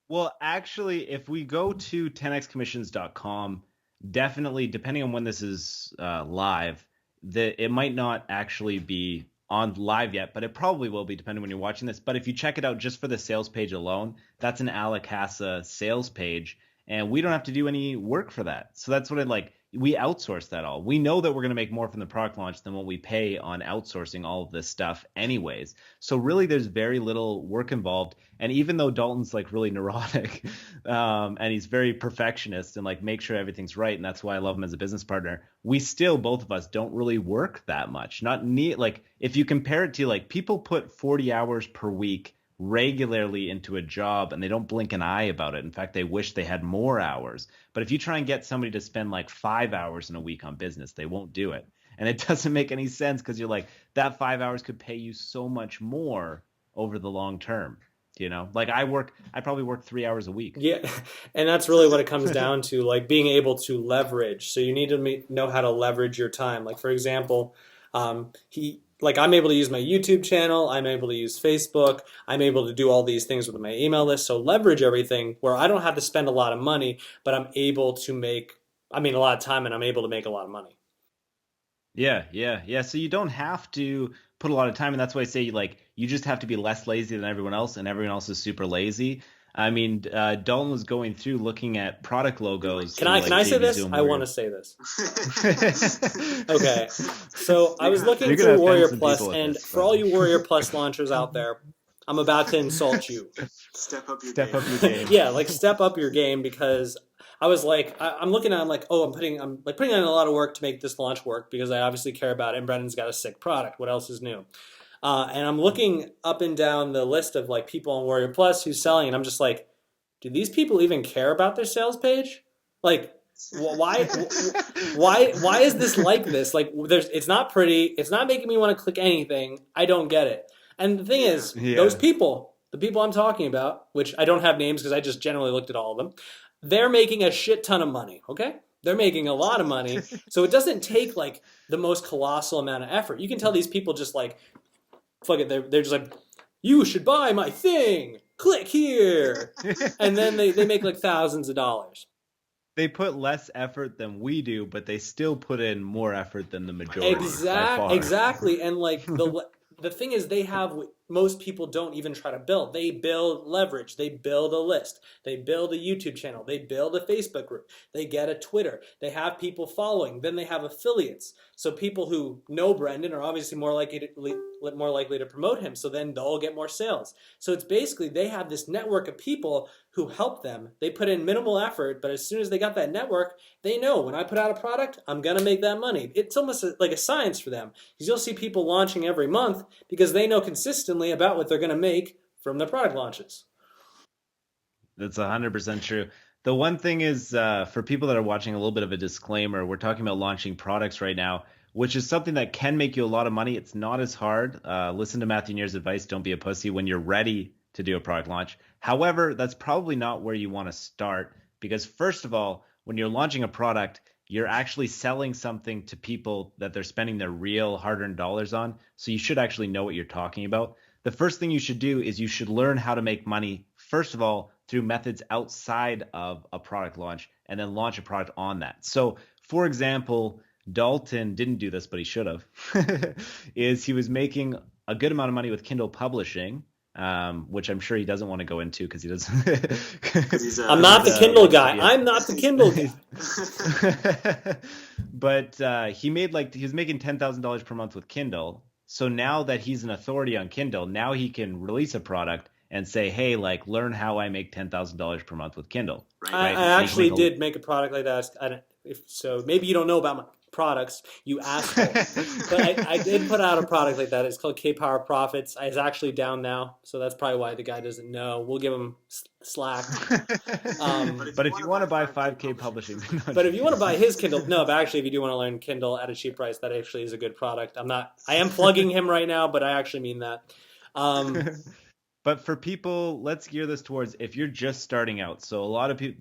Well, actually, if we go to 10xcommissions.com, definitely, depending on when this is live, it might not actually be on live yet, but it probably will be depending when you're watching this. But if you check it out just for the sales page alone, that's an Khassa sales page, and we don't have to do any work for that. So that's what I like. We outsource that all. We know that we're going to make more from the product launch than what we pay on outsourcing all of this stuff anyways. So really there's very little work involved. And even though Dalton's like really neurotic, and he's very perfectionist and like make sure everything's right, and that's why I love him as a business partner, we still, both of us, don't really work that much. Not neat. Like if you compare it to like people put 40 hours per week regularly into a job and they don't blink an eye about it. In fact, they wish they had more hours. But if you try and get somebody to spend like 5 hours in a week on business, they won't do it. And it doesn't make any sense because you're like, that 5 hours could pay you so much more over the long term. Like I probably work 3 hours a week. Yeah, and that's really what it comes down to, like being able to leverage. So you need to know how to leverage your time. Like for example, I'm able to use my YouTube channel, I'm able to use Facebook, I'm able to do all these things with my email list. So leverage everything where I don't have to spend a lot of money, but I'm able to a lot of time, and I'm able to make a lot of money. Yeah. So you don't have to put a lot of time, and that's why I say like you just have to be less lazy than everyone else, and everyone else is super lazy. I mean, Dalton was going through looking at product logos. Can I say this? I want to say this. Okay, so I was looking through Warrior Plus, and for all you Warrior Plus launchers out there, I'm about to insult you. Step up your game. Yeah, like step up your game, because I was like, I'm looking at, I'm like, oh, I'm putting in a lot of work to make this launch work because I obviously care about it. And Brendan's got a sick product. What else is new? And I'm looking up and down the list of like people on Warrior Plus who's selling, and I'm just like, do these people even care about their sales page? Like, why is this like this? Like, it's not pretty. It's not making me want to click anything. I don't get it. And the thing is, those people, the people I'm talking about, which I don't have names because I just generally looked at all of them, they're making a shit ton of money, okay? They're making a lot of money. So it doesn't take like the most colossal amount of effort. You can tell these people just like, fuck it, they're just like, you should buy my thing. Click here. And then they make like thousands of dollars. They put less effort than we do, but they still put in more effort than the majority. Exactly. And like the thing is, they have what most people don't even try to build. They build leverage. They build a list. They build a YouTube channel. They build a Facebook group. They get a Twitter. They have people following. Then they have affiliates. So people who know Brendan are obviously more likely to promote him. So then they'll get more sales. So it's basically they have this network of people who help them. They put in minimal effort, but as soon as they got that network, they know when I put out a product, I'm going to make that money. It's almost like a science for them, because you'll see people launching every month because they know consistently about what they're going to make from the product launches. That's 100% true. The one thing is, for people that are watching, a little bit of a disclaimer, we're talking about launching products right now, which is something that can make you a lot of money. It's not as hard. Listen to Matthew Neer's advice. Don't be a pussy when you're ready to do a product launch. However, that's probably not where you want to start, because first of all, when you're launching a product, you're actually selling something to people that they're spending their real hard-earned dollars on. So you should actually know what you're talking about. The first thing you should do is you should learn how to make money, first of all, through methods outside of a product launch, and then launch a product on that. So for example, Dalton didn't do this, but he should have, is he was making a good amount of money with Kindle publishing, which I'm sure he doesn't want to go into because he doesn't. I'm not the Kindle guy. I'm not the Kindle guy. But he was making $10,000 per month with Kindle. So now that he's an authority on Kindle, now he can release a product and say, hey, like, learn how I make $10,000 per month with Kindle. Right? I actually did make a product like that. So maybe you don't know about my products, you asshole. But I did put out a product like that. It's called K-Power Profits. It's actually down now, so that's probably why the guy doesn't know. We'll give him slack. But if you want to buy 5K publishing, but if you want to buy his Kindle, no. But actually, if you do want to learn Kindle at a cheap price, that actually is a good product. I am plugging him right now, but I actually mean that. But for people, let's gear this towards if you're just starting out. So a lot of people,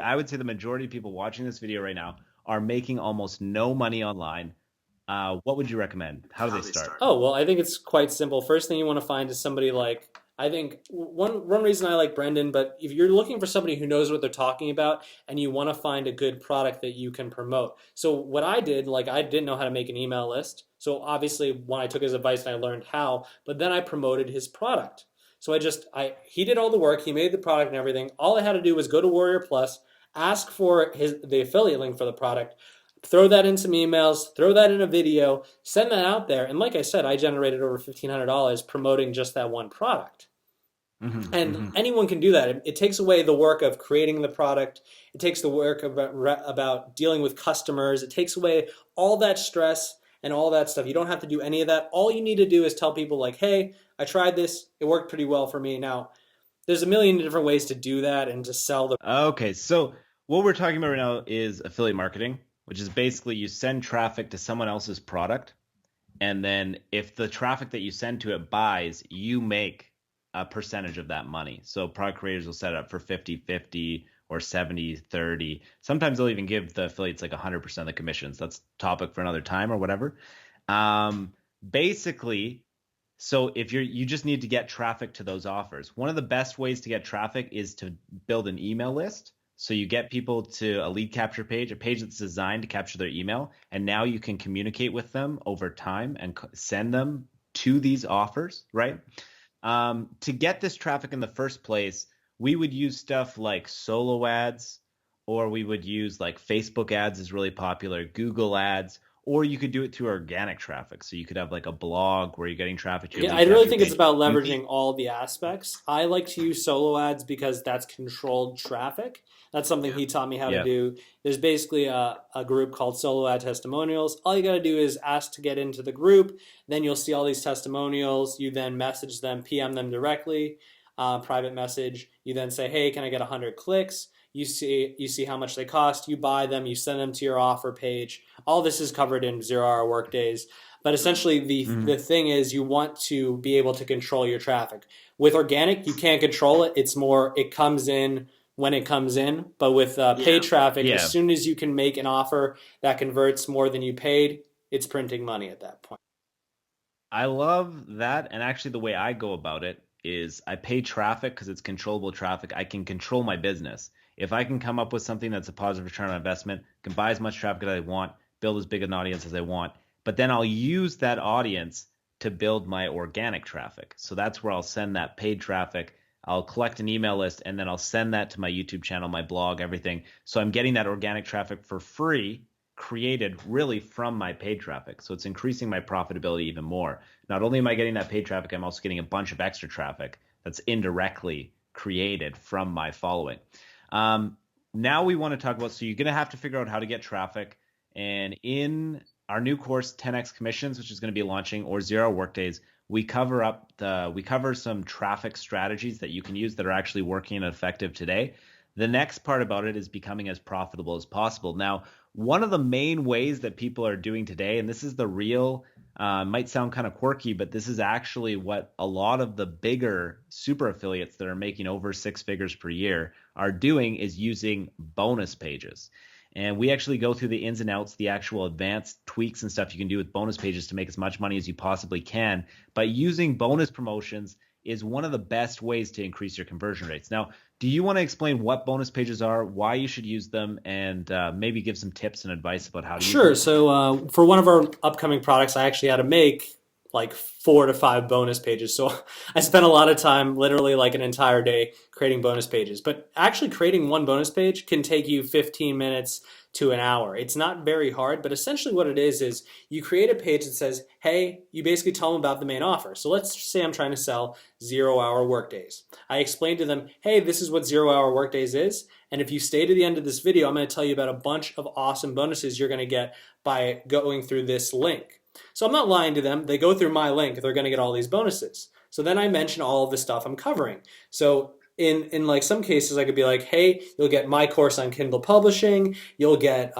I would say the majority of people watching this video right now are making almost no money online. What would you recommend? How do they start? Oh, well, I think it's quite simple. First thing you want to find is somebody like, I think one reason I like Brendan, but if you're looking for somebody who knows what they're talking about and you want to find a good product that you can promote. So what I did, like I didn't know how to make an email list. So obviously when I took his advice and I learned how, but then I promoted his product. So he did all the work, he made the product and everything. All I had to do was go to Warrior Plus, ask for the affiliate link for the product, throw that in some emails, throw that in a video, send that out there. And like I said, I generated over $1,500 promoting just that one product. Anyone can do that. It takes away the work of creating the product. It takes the work about dealing with customers. It takes away all that stress and all that stuff. You don't have to do any of that. All you need to do is tell people like, hey, I tried this. It worked pretty well for me. Now, there's a million different ways to do that and to sell the... Okay, so what we're talking about right now is affiliate marketing, which is basically you send traffic to someone else's product, and then if the traffic that you send to it buys, you make a percentage of that money. So product creators will set it up for 50-50 or 70-30. Sometimes they'll even give the affiliates like 100% of the commissions. That's a topic for another time or whatever. Basically, so if you just need to get traffic to those offers. One of the best ways to get traffic is to build an email list. So you get people to a lead capture page, a page that's designed to capture their email, and now you can communicate with them over time and send them to these offers, right? To get this traffic in the first place, we would use stuff like solo ads, or we would use like Facebook ads is really popular, Google ads, or you could do it through organic traffic. So you could have like a blog where you're getting traffic to your I really think it's about leveraging all the aspects. I like to use solo ads because that's controlled traffic. That's something he taught me how to do. There's basically a group called Solo Ad Testimonials. All you got to do is ask to get into the group. Then you'll see all these testimonials. You then message them, PM them directly, private message. You then say, hey, can I get 100 clicks? You see how much they cost. You buy them. You send them to your offer page. All this is covered in 0-hour workdays. But essentially, the thing is you want to be able to control your traffic. With organic, you can't control it. It's more it comes in when it comes in. But with paid traffic, as soon as you can make an offer that converts more than you paid, it's printing money at that point. I love that. And actually, the way I go about it is I pay traffic because it's controllable traffic. I can control my business. If I can come up with something that's a positive return on investment, can buy as much traffic as I want, build as big an audience as I want, but then I'll use that audience to build my organic traffic. So that's where I'll send that paid traffic. I'll collect an email list, and then I'll send that to my YouTube channel, my blog, everything. So I'm getting that organic traffic for free, created really from my paid traffic. So it's increasing my profitability even more. Not only am I getting that paid traffic, I'm also getting a bunch of extra traffic that's indirectly created from my following. Now we want to talk about, so you're going to have to figure out how to get traffic. And in our new course, 10X Commissions, which is going to be launching, or 0 Workdays, we cover some traffic strategies that you can use that are actually working and effective today. The next part about it is becoming as profitable as possible. Now, one of the main ways that people are doing today, and this is the real, might sound kind of quirky, but this is actually what a lot of the bigger super affiliates that are making over 6 figures per year are doing, is using bonus pages. And we actually go through the ins and outs, the actual advanced tweaks and stuff you can do with bonus pages to make as much money as you possibly can. But using bonus promotions is one of the best ways to increase your conversion rates. Now, do you want to explain what bonus pages are, why you should use them, and maybe give some tips and advice about how to use Sure. them? So for one of our upcoming products, I actually had to make like 4 to 5 bonus pages. So I spent a lot of time, literally like an entire day, creating bonus pages. But actually, creating one bonus page can take you 15 minutes to an hour. It's not very hard, but essentially what it is you create a page that says, hey, you basically tell them about the main offer. So let's say I'm trying to sell 0-hour workdays. I explain to them, hey, this is what 0-hour workdays is. And if you stay to the end of this video, I'm going to tell you about a bunch of awesome bonuses you're going to get by going through this link. So I'm not lying to them. They go through my link, they're going to get all these bonuses. So then I mention all of the stuff I'm covering. So in like some cases, I could be like, hey, you'll get my course on Kindle publishing, you'll get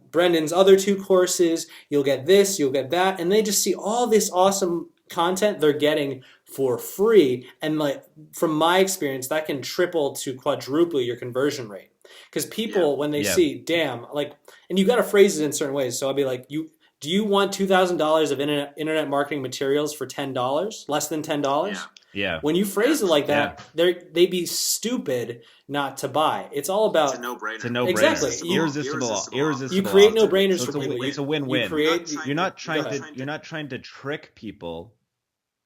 Brendan's other 2 courses, you'll get this, you'll get that, and they just see all this awesome content they're getting for free. And like from my experience, that can triple to quadruple your conversion rate. Because people, when they see, damn, like, and you got to phrase it in certain ways. So I'll be like, do you want $2,000 of internet marketing materials for $10, less than $10? Yeah. When you phrase it like that, they'd be stupid not to buy. It's all about It's a no-brainer. It's a no-brainer. Exactly. Irresistible. You create offer. no-brainers So for people. It's a win-win. You're not trying to trick people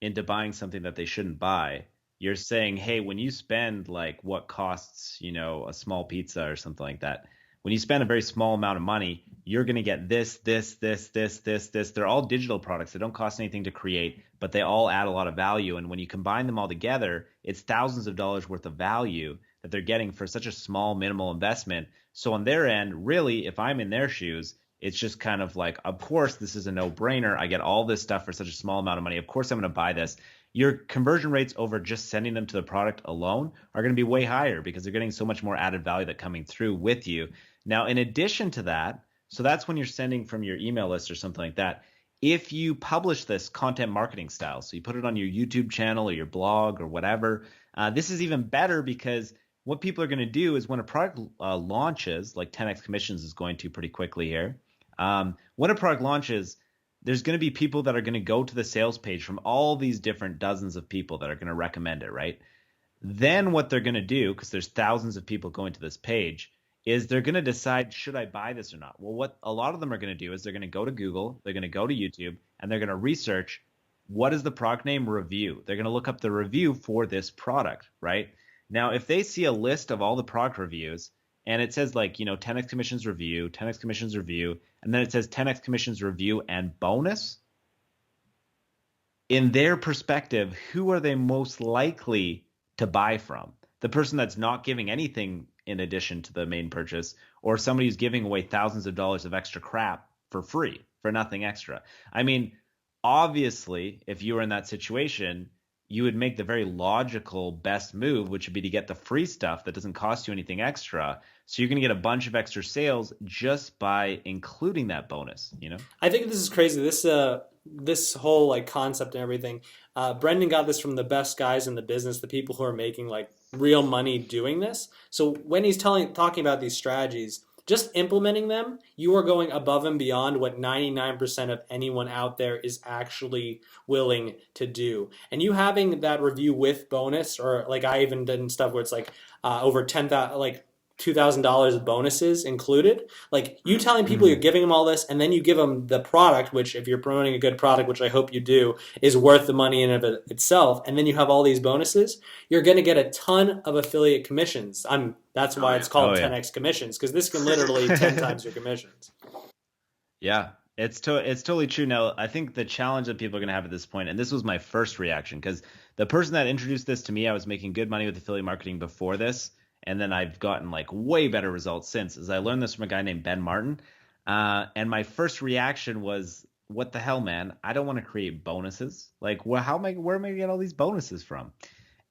into buying something that they shouldn't buy. You're saying, hey, when you spend like what costs, a small pizza or something like that, when you spend a very small amount of money, you're going to get this. They're all digital products. They don't cost anything to create, but they all add a lot of value. And when you combine them all together, it's thousands of dollars worth of value that they're getting for such a small, minimal investment. So on their end, really, if I'm in their shoes, it's just kind of like, of course, this is a no-brainer. I get all this stuff for such a small amount of money. Of course, I'm going to buy this. Your conversion rates over just sending them to the product alone are going to be way higher because they're getting so much more added value that coming through with you. Now, in addition to that, so that's when you're sending from your email list or something like that. If you publish this content marketing style, so you put it on your YouTube channel or your blog or whatever, this is even better because what people are going to do is when a product launches, like 10x Commissions is going to pretty quickly here, when a product launches, there's going to be people that are going to go to the sales page from all these different dozens of people that are going to recommend it, right? Then what they're going to do, because there's thousands of people going to this page, is they're going to decide, should I buy this or not? Well, what a lot of them are going to do is they're going to go to Google, they're going to go to YouTube, and they're going to research what is the product name review. They're going to look up the review for this product, right? Now, if they see a list of all the product reviews and it says like, 10x Commissions review, 10x Commissions review, and then it says 10x Commissions review and bonus, in their perspective, who are they most likely to buy from? The person that's not giving anything in addition to the main purchase, or somebody who's giving away thousands of dollars of extra crap for free, for nothing extra. I mean, obviously, if you were in that situation, you would make the very logical best move, which would be to get the free stuff that doesn't cost you anything extra. So you're going to get a bunch of extra sales just by including that bonus, I think this is crazy. This whole like concept and everything. Brendan got this from the best guys in the business, the people who are making like real money doing this. So when he's talking about these strategies, just implementing them, you are going above and beyond what 99% of anyone out there is actually willing to do. And you having that review with bonus, or like I even did stuff where it's like over 10,000, like $2,000 of bonuses included. Like you telling people you're giving them all this, and then you give them the product, which if you're promoting a good product, which I hope you do, is worth the money in of it itself. And then you have all these bonuses. You're going to get a ton of affiliate commissions. That's why it's called 10x Commissions, because this can literally 10 times your commissions. Yeah, it's totally true. Now, I think the challenge that people are going to have at this point, and this was my first reaction, because the person that introduced this to me, I was making good money with affiliate marketing before this. And then I've gotten like way better results since, as I learned this from a guy named Ben Martin. And my first reaction was, what the hell, man? I don't want to create bonuses. Like, where am I going to get all these bonuses from?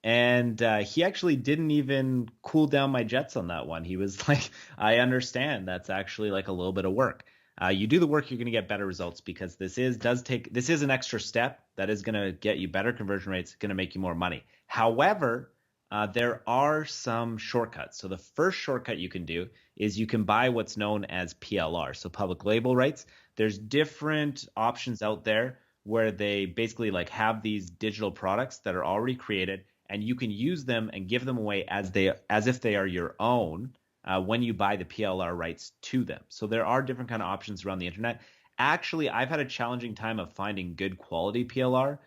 And he actually didn't even cool down my jets on that one. He was like, I understand that's actually like a little bit of work. You do the work, you're going to get better results, because this is an extra step that is going to get you better conversion rates, going to make you more money. However, there are some shortcuts. So the first shortcut you can do is you can buy what's known as PLR, so public label rights. There's different options out there where they basically like have these digital products that are already created, and you can use them and give them away as if they are your own when you buy the PLR rights to them. So there are different kind of options around the internet. Actually, I've had a challenging time of finding good quality PLR.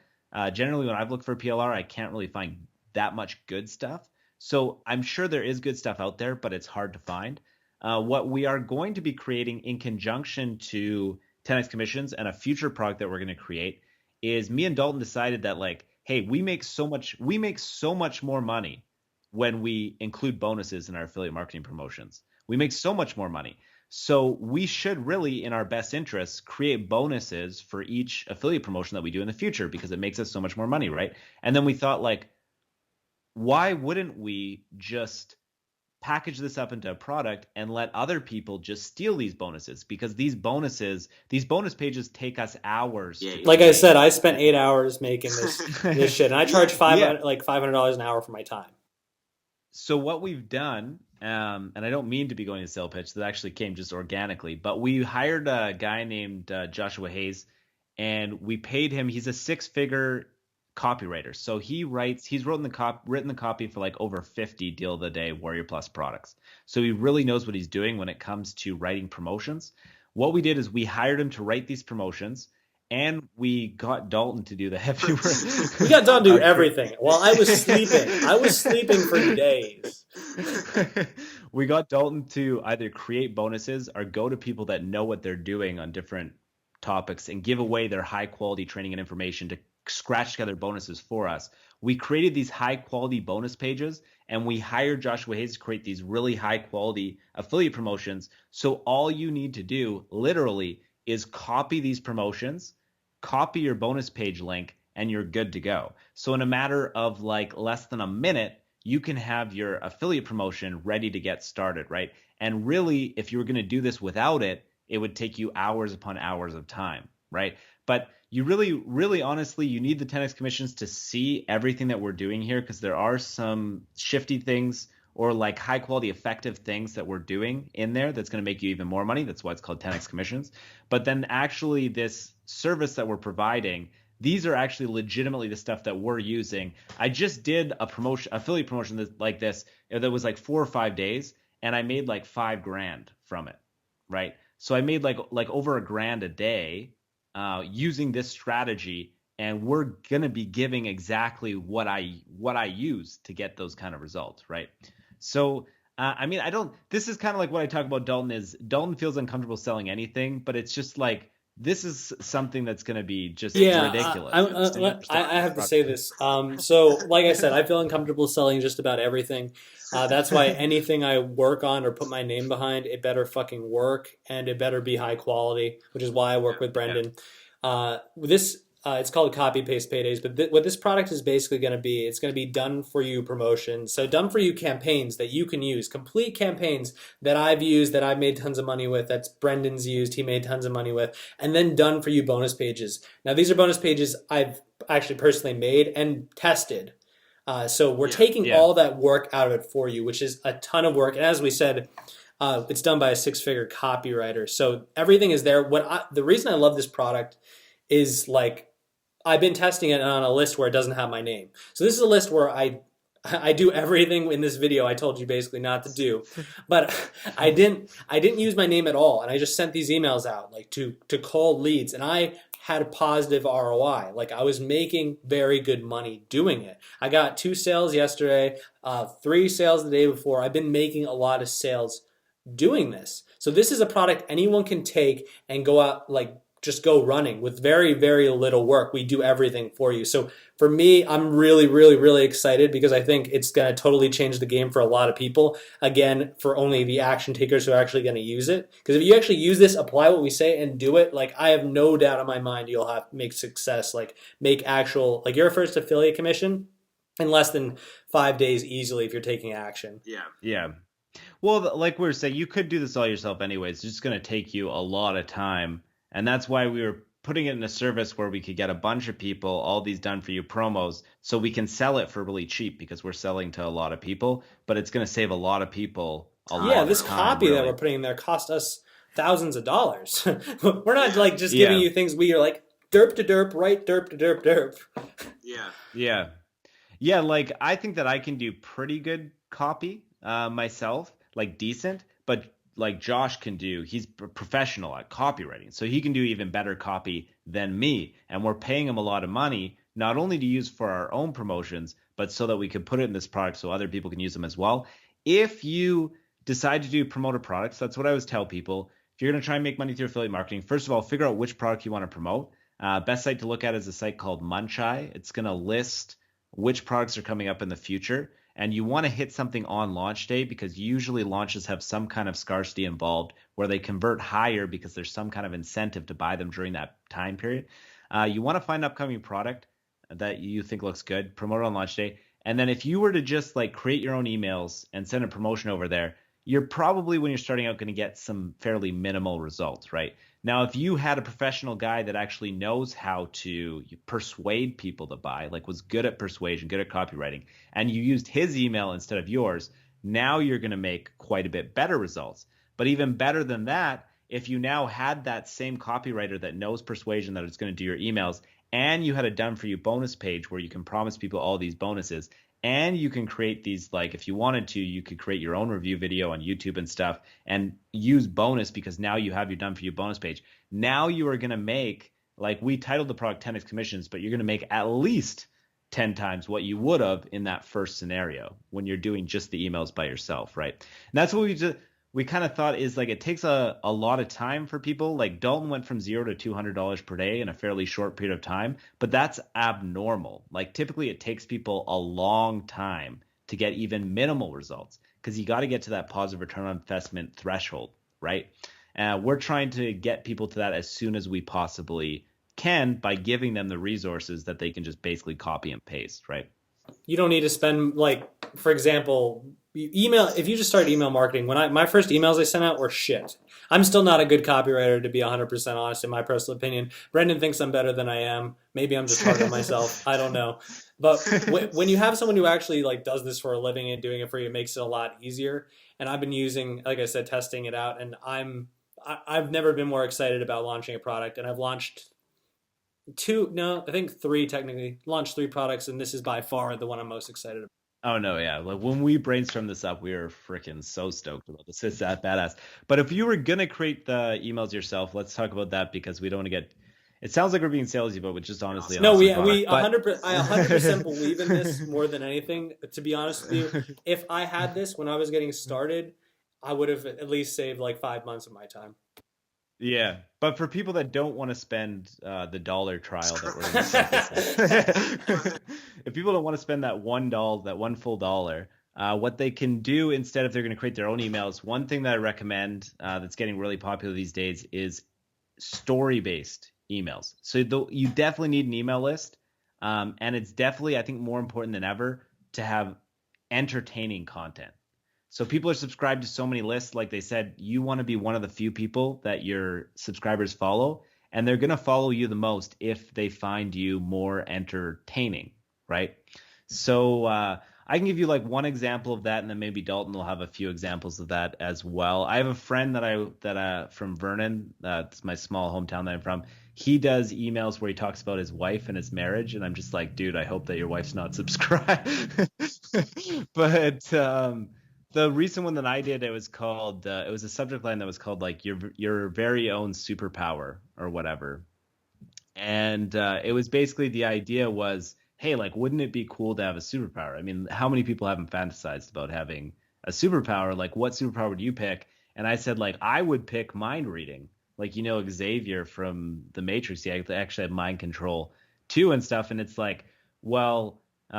Generally, when I've looked for PLR, I can't really find that much good stuff. So I'm sure there is good stuff out there, but it's hard to find. What we are going to be creating in conjunction to 10x commissions and a future product that we're going to create is me and Dalton decided that like, hey, we make so much more money when we include bonuses in our affiliate marketing promotions. We make so much more money. So we should really, in our best interests, create bonuses for each affiliate promotion that we do in the future because it makes us so much more money, right? And then we thought like, why wouldn't we just package this up into a product and let other people just steal these bonuses? Because these bonus pages take us hours. Yeah, Like I said, I spent 8 hours making this shit, and I charge $500 an hour for my time. So what we've done, and I don't mean to be going to sales pitch, that actually came just organically, but we hired a guy named Joshua Hayes, and we paid him. He's a 6-figure copywriter. So he's written the copy for like over 50 Deal of the Day Warrior Plus products. So he really knows what he's doing when it comes to writing promotions. What we did is we hired him to write these promotions, and we got Dalton to do the heavy work. We got Dalton to do everything while I was sleeping. I was sleeping for days. We got Dalton to either create bonuses or go to people that know what they're doing on different topics and give away their high quality training and information to scratch together bonuses for us. We created these high quality bonus pages, and we hired Joshua Hayes to create these really high quality affiliate promotions. So all you need to do literally is copy these promotions, copy your bonus page link, and you're good to go. So in a matter of like less than a minute, you can have your affiliate promotion ready to get started, right? And really, if you were going to do this without it, it would take you hours upon hours of time, right? But you really honestly, you need the 10x commissions to see everything that we're doing here, because there are some shifty things or like high quality effective things that we're doing in there that's going to make you even more money. That's why it's called 10x commissions. But then actually this service that we're providing, these are actually legitimately the stuff that we're using. I just did a affiliate promotion that was like 4 or 5 days, and I made like $5,000 from it, right? So I made like over $1,000 a day using this strategy, and we're gonna be giving exactly what I use to get those kind of results, right? So I mean, this is kind of like what I talk about Dalton is Dalton feels uncomfortable selling anything, but it's just like this is something that's going to be just ridiculous. I have to say this. So like I said, I feel uncomfortable selling just about everything. That's why anything I work on or put my name behind, it better fucking work, and it better be high quality, which is why I work with Brendan. It's called Copy Paste Paydays, but what this product is basically going to be, it's going to be done for you promotions. So done for you campaigns that you can use, complete campaigns that I've used, that I've made tons of money with, that's Brendan's used, he made tons of money with, and then done for you bonus pages. Now these are bonus pages I've actually personally made and tested. So we're taking all that work out of it for you, which is a ton of work. And as we said, it's done by a 6-figure copywriter. So everything is there. The reason I love this product is like, I've been testing it on a list where it doesn't have my name. So this is a list where I do everything in this video I told you basically not to do, but I didn't use my name at all, and I just sent these emails out like to cold leads, and I had a positive ROI. Like I was making very good money doing it. I got 2 sales yesterday, 3 sales the day before. I've been making a lot of sales doing this. So this is a product anyone can take and go out, like just go running with very, very little work. We do everything for you. So for me, I'm really, really, really excited because I think it's going to totally change the game for a lot of people. Again, for only the action takers who are actually going to use it. Because if you actually use this, apply what we say and do it, like I have no doubt in my mind you'll have make success, like make actual, like your first affiliate commission in less than 5 days easily if you're taking action. Yeah. Well, like we were saying, you could do this all yourself anyways. It's just going to take you a lot of time. And that's why we were putting it in a service where we could get a bunch of people, all these done for you promos, so we can sell it for really cheap because we're selling to a lot of people, but it's going to save a lot of people a lot of time. Yeah, this copy that we're putting in there cost us thousands of dollars. We're not like just giving you things we are like, derp to derp, right derp to derp derp. Yeah. Yeah. Yeah, like I think that I can do pretty good copy myself, like decent, but like Josh can do, he's professional at copywriting. So he can do even better copy than me. And we're paying him a lot of money, not only to use for our own promotions, but so that we can put it in this product so other people can use them as well. If you decide to do promoted products, that's what I always tell people. If you're going to try and make money through affiliate marketing, first of all, figure out which product you want to promote. Best site to look at is a site called Muncheye. It's going to list which products are coming up in the future. And you want to hit something on launch day because usually launches have some kind of scarcity involved where they convert higher because there's some kind of incentive to buy them during that time period. You want to find an upcoming product that you think looks good, promote it on launch day. And then if you were to just like create your own emails and send a promotion over there, you're probably when you're starting out going to get some fairly minimal results, right? Now, if you had a professional guy that actually knows how to persuade people to buy, like was good at persuasion, good at copywriting, and you used his email instead of yours, now you're going to make quite a bit better results. But even better than that, if you now had that same copywriter that knows persuasion that it's going to do your emails, and you had a done for you bonus page where you can promise people all these bonuses, and you can create these, like if you wanted to, you could create your own review video on YouTube and stuff and use bonus because now you have your done for you bonus page. Now you are going to make, like we titled the product 10x commissions, but you're going to make at least 10 times what you would have in that first scenario when you're doing just the emails by yourself, right? And that's what we kind of thought is like it takes a lot of time for people. Like Dalton went from $0 to $200 per day in a fairly short period of time, but that's abnormal. Like typically it takes people a long time to get even minimal results because you got to get to that positive return on investment threshold, right? We're trying to get people to that as soon as we possibly can by giving them the resources that they can just basically copy and paste, right? You don't need to spend, like, for example, email. If you just start email marketing, my first emails I sent out were shit. I'm still not a good copywriter, to be 100% honest, in my personal opinion. Brendan thinks I'm better than I am. Maybe I'm just hard on myself. I don't know. But when you have someone who actually like does this for a living and doing it for you, it makes it a lot easier. And I've been using, like I said, testing it out, and I've never been more excited about launching a product. And I've launched I think three technically, launched three products, and this is by far the one I'm most excited about. Oh no, yeah. Like when we brainstormed this up, we were freaking so stoked about this. It's that badass. But if you were gonna create the emails yourself, let's talk about that because we don't want to get. It sounds like we're being salesy, but we're just honestly no. We product. 100%. I 100% believe in this more than anything. To be honest with you, if I had this when I was getting started, I would have at least saved like 5 months of my time. Yeah, but for people that don't want to spend the dollar trial that we're going to if people don't want to spend that $1, that one full dollar, what they can do instead if they're going to create their own emails, one thing that I recommend that's getting really popular these days is story-based emails. So you definitely need an email list, and it's definitely, I think, more important than ever to have entertaining content. So people are subscribed to so many lists. Like they said, you want to be one of the few people that your subscribers follow, and they're going to follow you the most if they find you more entertaining, right? So I can give you like one example of that, and then maybe Dalton will have a few examples of that as well. I have a friend that from Vernon, that's my small hometown that I'm from. He does emails where he talks about his wife and his marriage, and I'm just like, dude, I hope that your wife's not subscribed. But the recent one that I did, it was called, it was a subject line that was called like your very own superpower or whatever. And it was basically the idea was, hey, like, wouldn't it be cool to have a superpower? I mean, how many people haven't fantasized about having a superpower? Like, what superpower would you pick? And I said, like, I would pick mind reading. Like, Xavier from The Matrix, he actually had mind control too and stuff. And it's like, well, we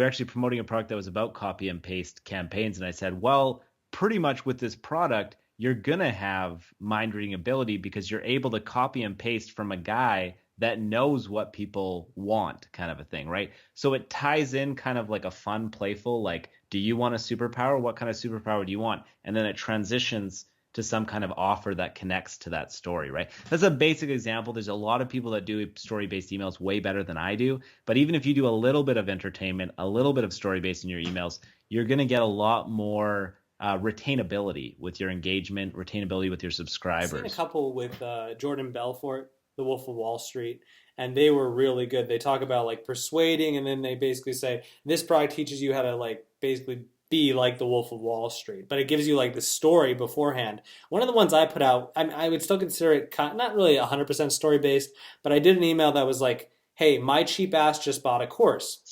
were actually promoting a product that was about copy and paste campaigns. And I said, well, pretty much with this product, you're going to have mind reading ability because you're able to copy and paste from a guy that knows what people want, kind of a thing, right? So it ties in kind of like a fun, playful, like, do you want a superpower? What kind of superpower do you want? And then it transitions to some kind of offer that connects to that story, right? That's a basic example. There's a lot of people that do story-based emails way better than I do. But even if you do a little bit of entertainment, a little bit of story-based in your emails, you're going to get a lot more retainability with your engagement, retainability with your subscribers. I've seen a couple with Jordan Belfort. The Wolf of Wall Street, and they were really good. They talk about like persuading, and then they basically say this product teaches you how to like basically be like the Wolf of Wall Street, but it gives you like the story beforehand. One of the ones I put out, I would still consider it not really 100% story based, but I did an email that was like, hey, my cheap ass just bought a course.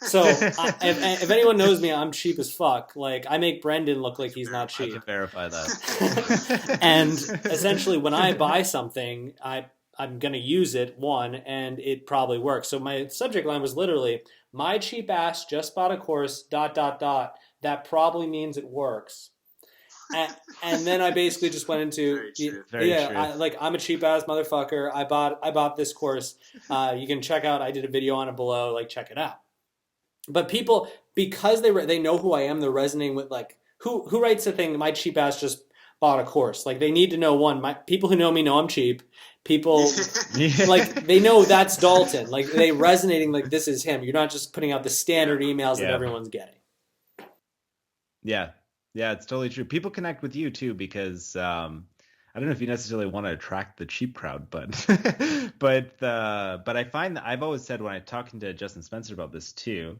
So if anyone knows me, I'm cheap as fuck. Like I make Brendan look like he's not cheap. I can verify that. And essentially, when I buy something, I'm going to use it, one, and it probably works. So my subject line was literally, my cheap ass just bought a course, ... That probably means it works. And then I basically just went into, I'm a cheap ass motherfucker. I bought this course. You can check out, I did a video on it below, like check it out. But people, because they know who I am, they're resonating with like, who writes the thing, my cheap ass just bought a course. Like they need to know, one, people who know me know I'm cheap. People like they know that's Dalton. Like they resonating like this is him. You're not just putting out the standard emails that everyone's getting. Yeah, it's totally true. People connect with you too because I don't know if you necessarily want to attract the cheap crowd, but but I find that I've always said when I'm talking to Justin Spencer about this too,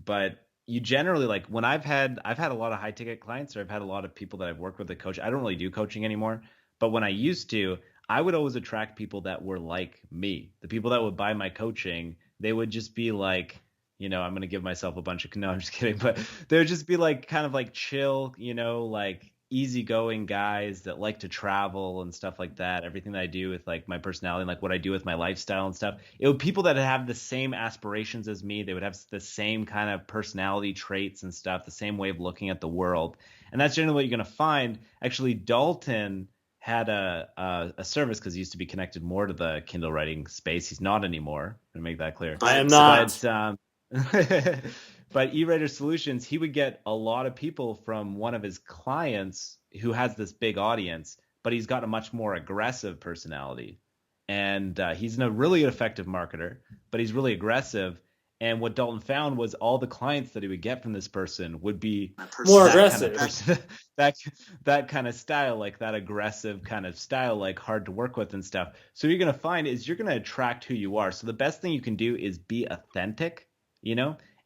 but you generally like when I've had a lot of high ticket clients, or I've had a lot of people that I've worked with a coach. I don't really do coaching anymore, but when I used to, I would always attract people that were like me. The people that would buy my coaching, they would just be like, I'm going to give myself a bunch of, no, I'm just kidding. But they would just be like, kind of like chill, like easygoing guys that like to travel and stuff like that. Everything that I do with like my personality and like what I do with my lifestyle and stuff. It would people that have the same aspirations as me. They would have the same kind of personality traits and stuff, the same way of looking at the world. And that's generally what you're going to find. Actually, Dalton had a service because he used to be connected more to the Kindle writing space. He's not anymore. To make that clear. I am not. But eWriter Solutions, he would get a lot of people from one of his clients who has this big audience, but he's got a much more aggressive personality. And he's a really effective marketer, but he's really aggressive. And what Dalton found was all the clients that he would get from this person would be more aggressive. That kind of style, like that aggressive kind of style, like hard to work with and stuff. So what you're going to find is you're going to attract who you are. So the best thing you can do is be authentic,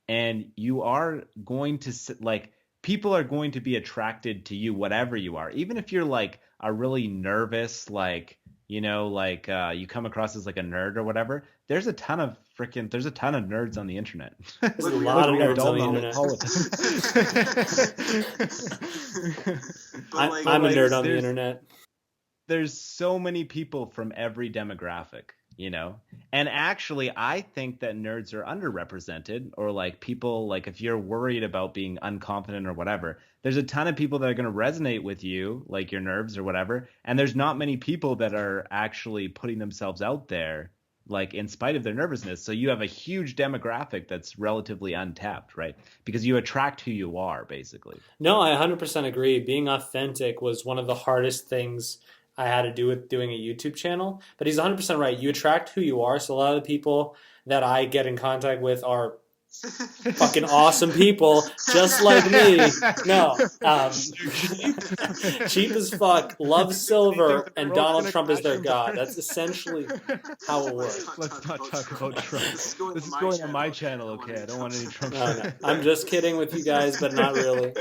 and you are going to like people are going to be attracted to you, whatever you are, even if you're like a really nervous, like, you come across as like a nerd or whatever. There's a ton of nerds on the internet. There's a lot of nerds on the internet. I'm a nerd on the internet. There's so many people from every demographic. And actually I think that nerds are underrepresented, or like people, like if you're worried about being unconfident or whatever, there's a ton of people that are going to resonate with you, like your nerves or whatever. And there's not many people that are actually putting themselves out there, like in spite of their nervousness. So you have a huge demographic that's relatively untapped, right? Because you attract who you are, basically. No, I 100% agree. Being authentic was one of the hardest things I had to do with doing a YouTube channel. But he's 100% right. You attract who you are. So a lot of the people that I get in contact with are fucking awesome people, just like me. No. Cheap as fuck, love silver, and Donald Trump is their god. That's essentially how it works. Let's not talk about Trump. This is going on my channel, okay? I don't want any Trump. No. I'm just kidding with you guys, but not really.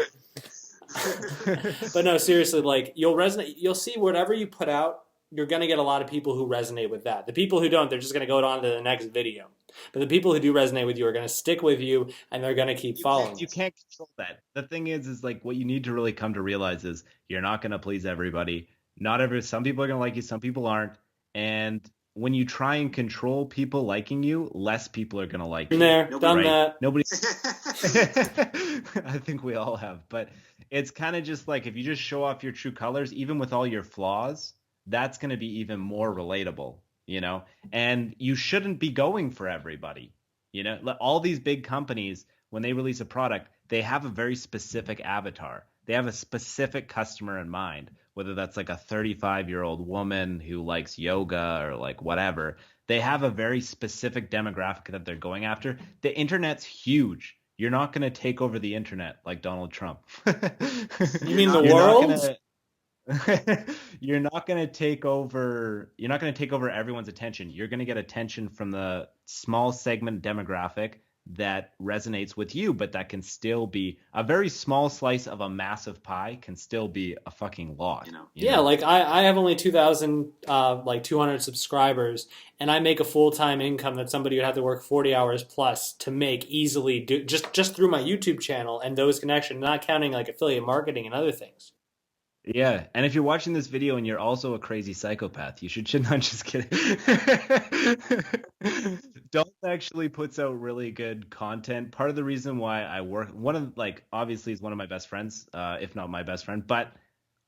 But no, seriously, like you'll see whatever you put out, you're going to get a lot of people who resonate with that. The people who don't, they're just going to go on to the next video. But the people who do resonate with you are going to stick with you, and they're going to keep following. You can't control that. The thing is like what you need to really come to realize is you're not going to please everybody. Some people are going to like you, some people aren't. And when you try and control people liking you, less people are going to like you. Done that. Nobody. I think we all have. But it's kind of just like if you just show off your true colors, even with all your flaws, that's going to be even more relatable, and you shouldn't be going for everybody. All these big companies, when they release a product, they have a very specific avatar. They have a specific customer in mind, whether that's like a 35-year-old woman who likes yoga or like whatever. They have a very specific demographic that they're going after. The internet's huge. You're not going to take over the internet like Donald Trump. You mean the world? you're not going to take over everyone's attention. You're going to get attention from the small segment demographic that resonates with you, but that can still be a very small slice of a massive pie, can still be a fucking lot. Yeah, like I have only 2,000 like 200 subscribers, and I make a full-time income that somebody would have to work 40 hours plus to make easily just through my YouTube channel and those connections, not counting like affiliate marketing and other things. Yeah, and if you're watching this video and you're also a crazy psychopath, you should not just kidding. Dalton actually puts out really good content. Part of the reason why I work, one of like obviously he's one of my best friends, if not my best friend, but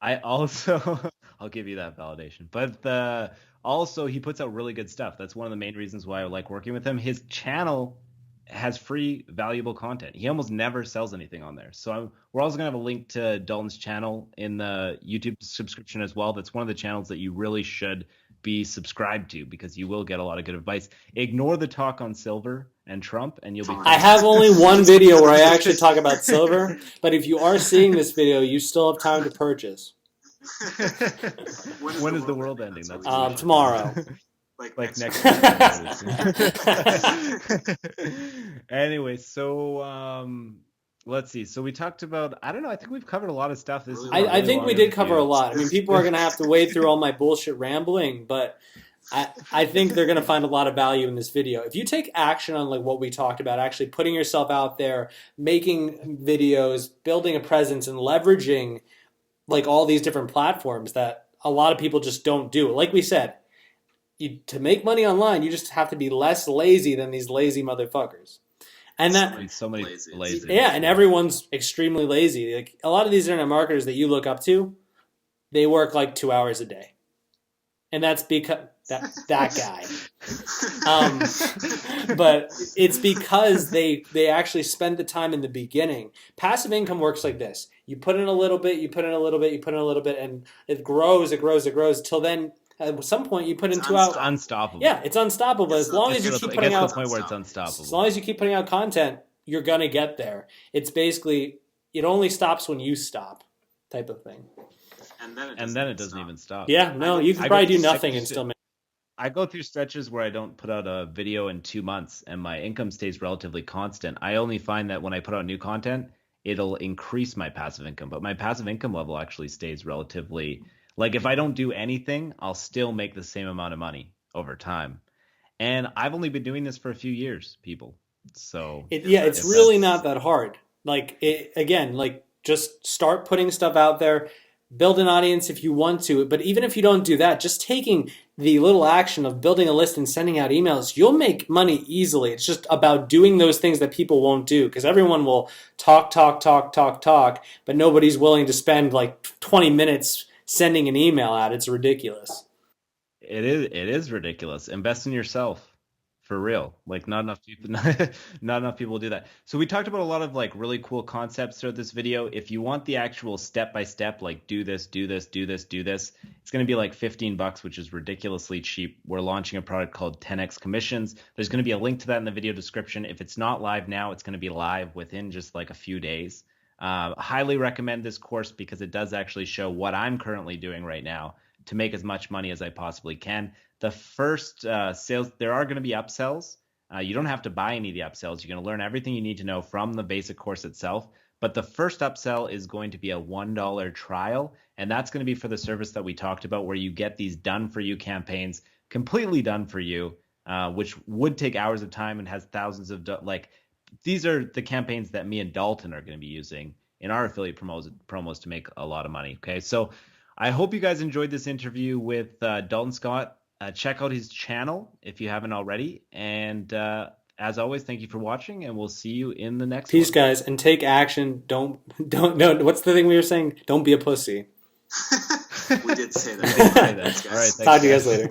I also I'll give you that validation. But also he puts out really good stuff. That's one of the main reasons why I like working with him. His channel has free, valuable content. He almost never sells anything on there. So we're also going to have a link to Dalton's channel in the YouTube subscription as well. That's one of the channels that you really should be subscribed to because you will get a lot of good advice. Ignore the talk on silver and Trump, and you'll be fine. I have only one video where I actually talk about silver, but if you are seeing this video, you still have time to purchase. When is the world ending? That's tomorrow. Like next Anyway, so let's see. So we talked about, I don't know, I think we've covered a lot of stuff. This is I think we did cover a lot. I mean, people are going to have to wade through all my bullshit rambling, but I think they're going to find a lot of value in this video. If you take action on like what we talked about, actually putting yourself out there, making videos, building a presence, and leveraging like all these different platforms that a lot of people just don't do. Like we said, to make money online, you just have to be less lazy than these lazy motherfuckers. And that so many lazy. Yeah, and everyone's extremely lazy. Like a lot of these internet marketers that you look up to, they work like 2 hours a day, and that's because that guy. But it's because they actually spend the time in the beginning. Passive income works like this: you put in a little bit, you put in a little bit, you put in a little bit, and it grows, it grows, it grows till then. At some point, you put in 2 hours. Unstoppable. Yeah, it's unstoppable. As long as you keep putting out, the point where it's unstoppable. As long as you keep putting out content, you're gonna get there. It's basically it only stops when you stop, type of thing. And then it doesn't even stop. Yeah, no, you can probably do nothing and still make. I go through stretches where I don't put out a video in 2 months, and my income stays relatively constant. I only find that when I put out new content, it'll increase my passive income, but my passive income level actually stays relatively. Like if I don't do anything, I'll still make the same amount of money over time. And I've only been doing this for a few years, people. So it's really not that hard. Like again, like just start putting stuff out there, build an audience if you want to. But even if you don't do that, just taking the little action of building a list and sending out emails, you'll make money easily. It's just about doing those things that people won't do because everyone will talk, but nobody's willing to spend like 20 minutes sending an email out. It's ridiculous. It is ridiculous. Invest in yourself. For real. Like not enough people do that. So we talked about a lot of like really cool concepts throughout this video. If you want the actual step by step, like do this, it's going to be like $15, which is ridiculously cheap. We're launching a product called 10x commissions. There's going to be a link to that in the video description. If it's not live now, it's going to be live within just like a few days. Highly recommend this course because it does actually show what I'm currently doing right now to make as much money as I possibly can. The first sales, there are going to be upsells. You don't have to buy any of the upsells. You're going to learn everything you need to know from the basic course itself. But the first upsell is going to be a $1 trial. And that's going to be for the service that we talked about where you get these done for you campaigns completely done for you, which would take hours of time and has thousands of these are the campaigns that me and Dalton are going to be using in our affiliate promos to make a lot of money. Okay, so I hope you guys enjoyed this interview with Dalton Scott. Check out his channel if you haven't already. And as always, thank you for watching, and we'll see you in the next Peace, one. guys, and take action. Don't. What's the thing we were saying? Don't be a pussy. We did say that. All right, thanks, talk to you guys later.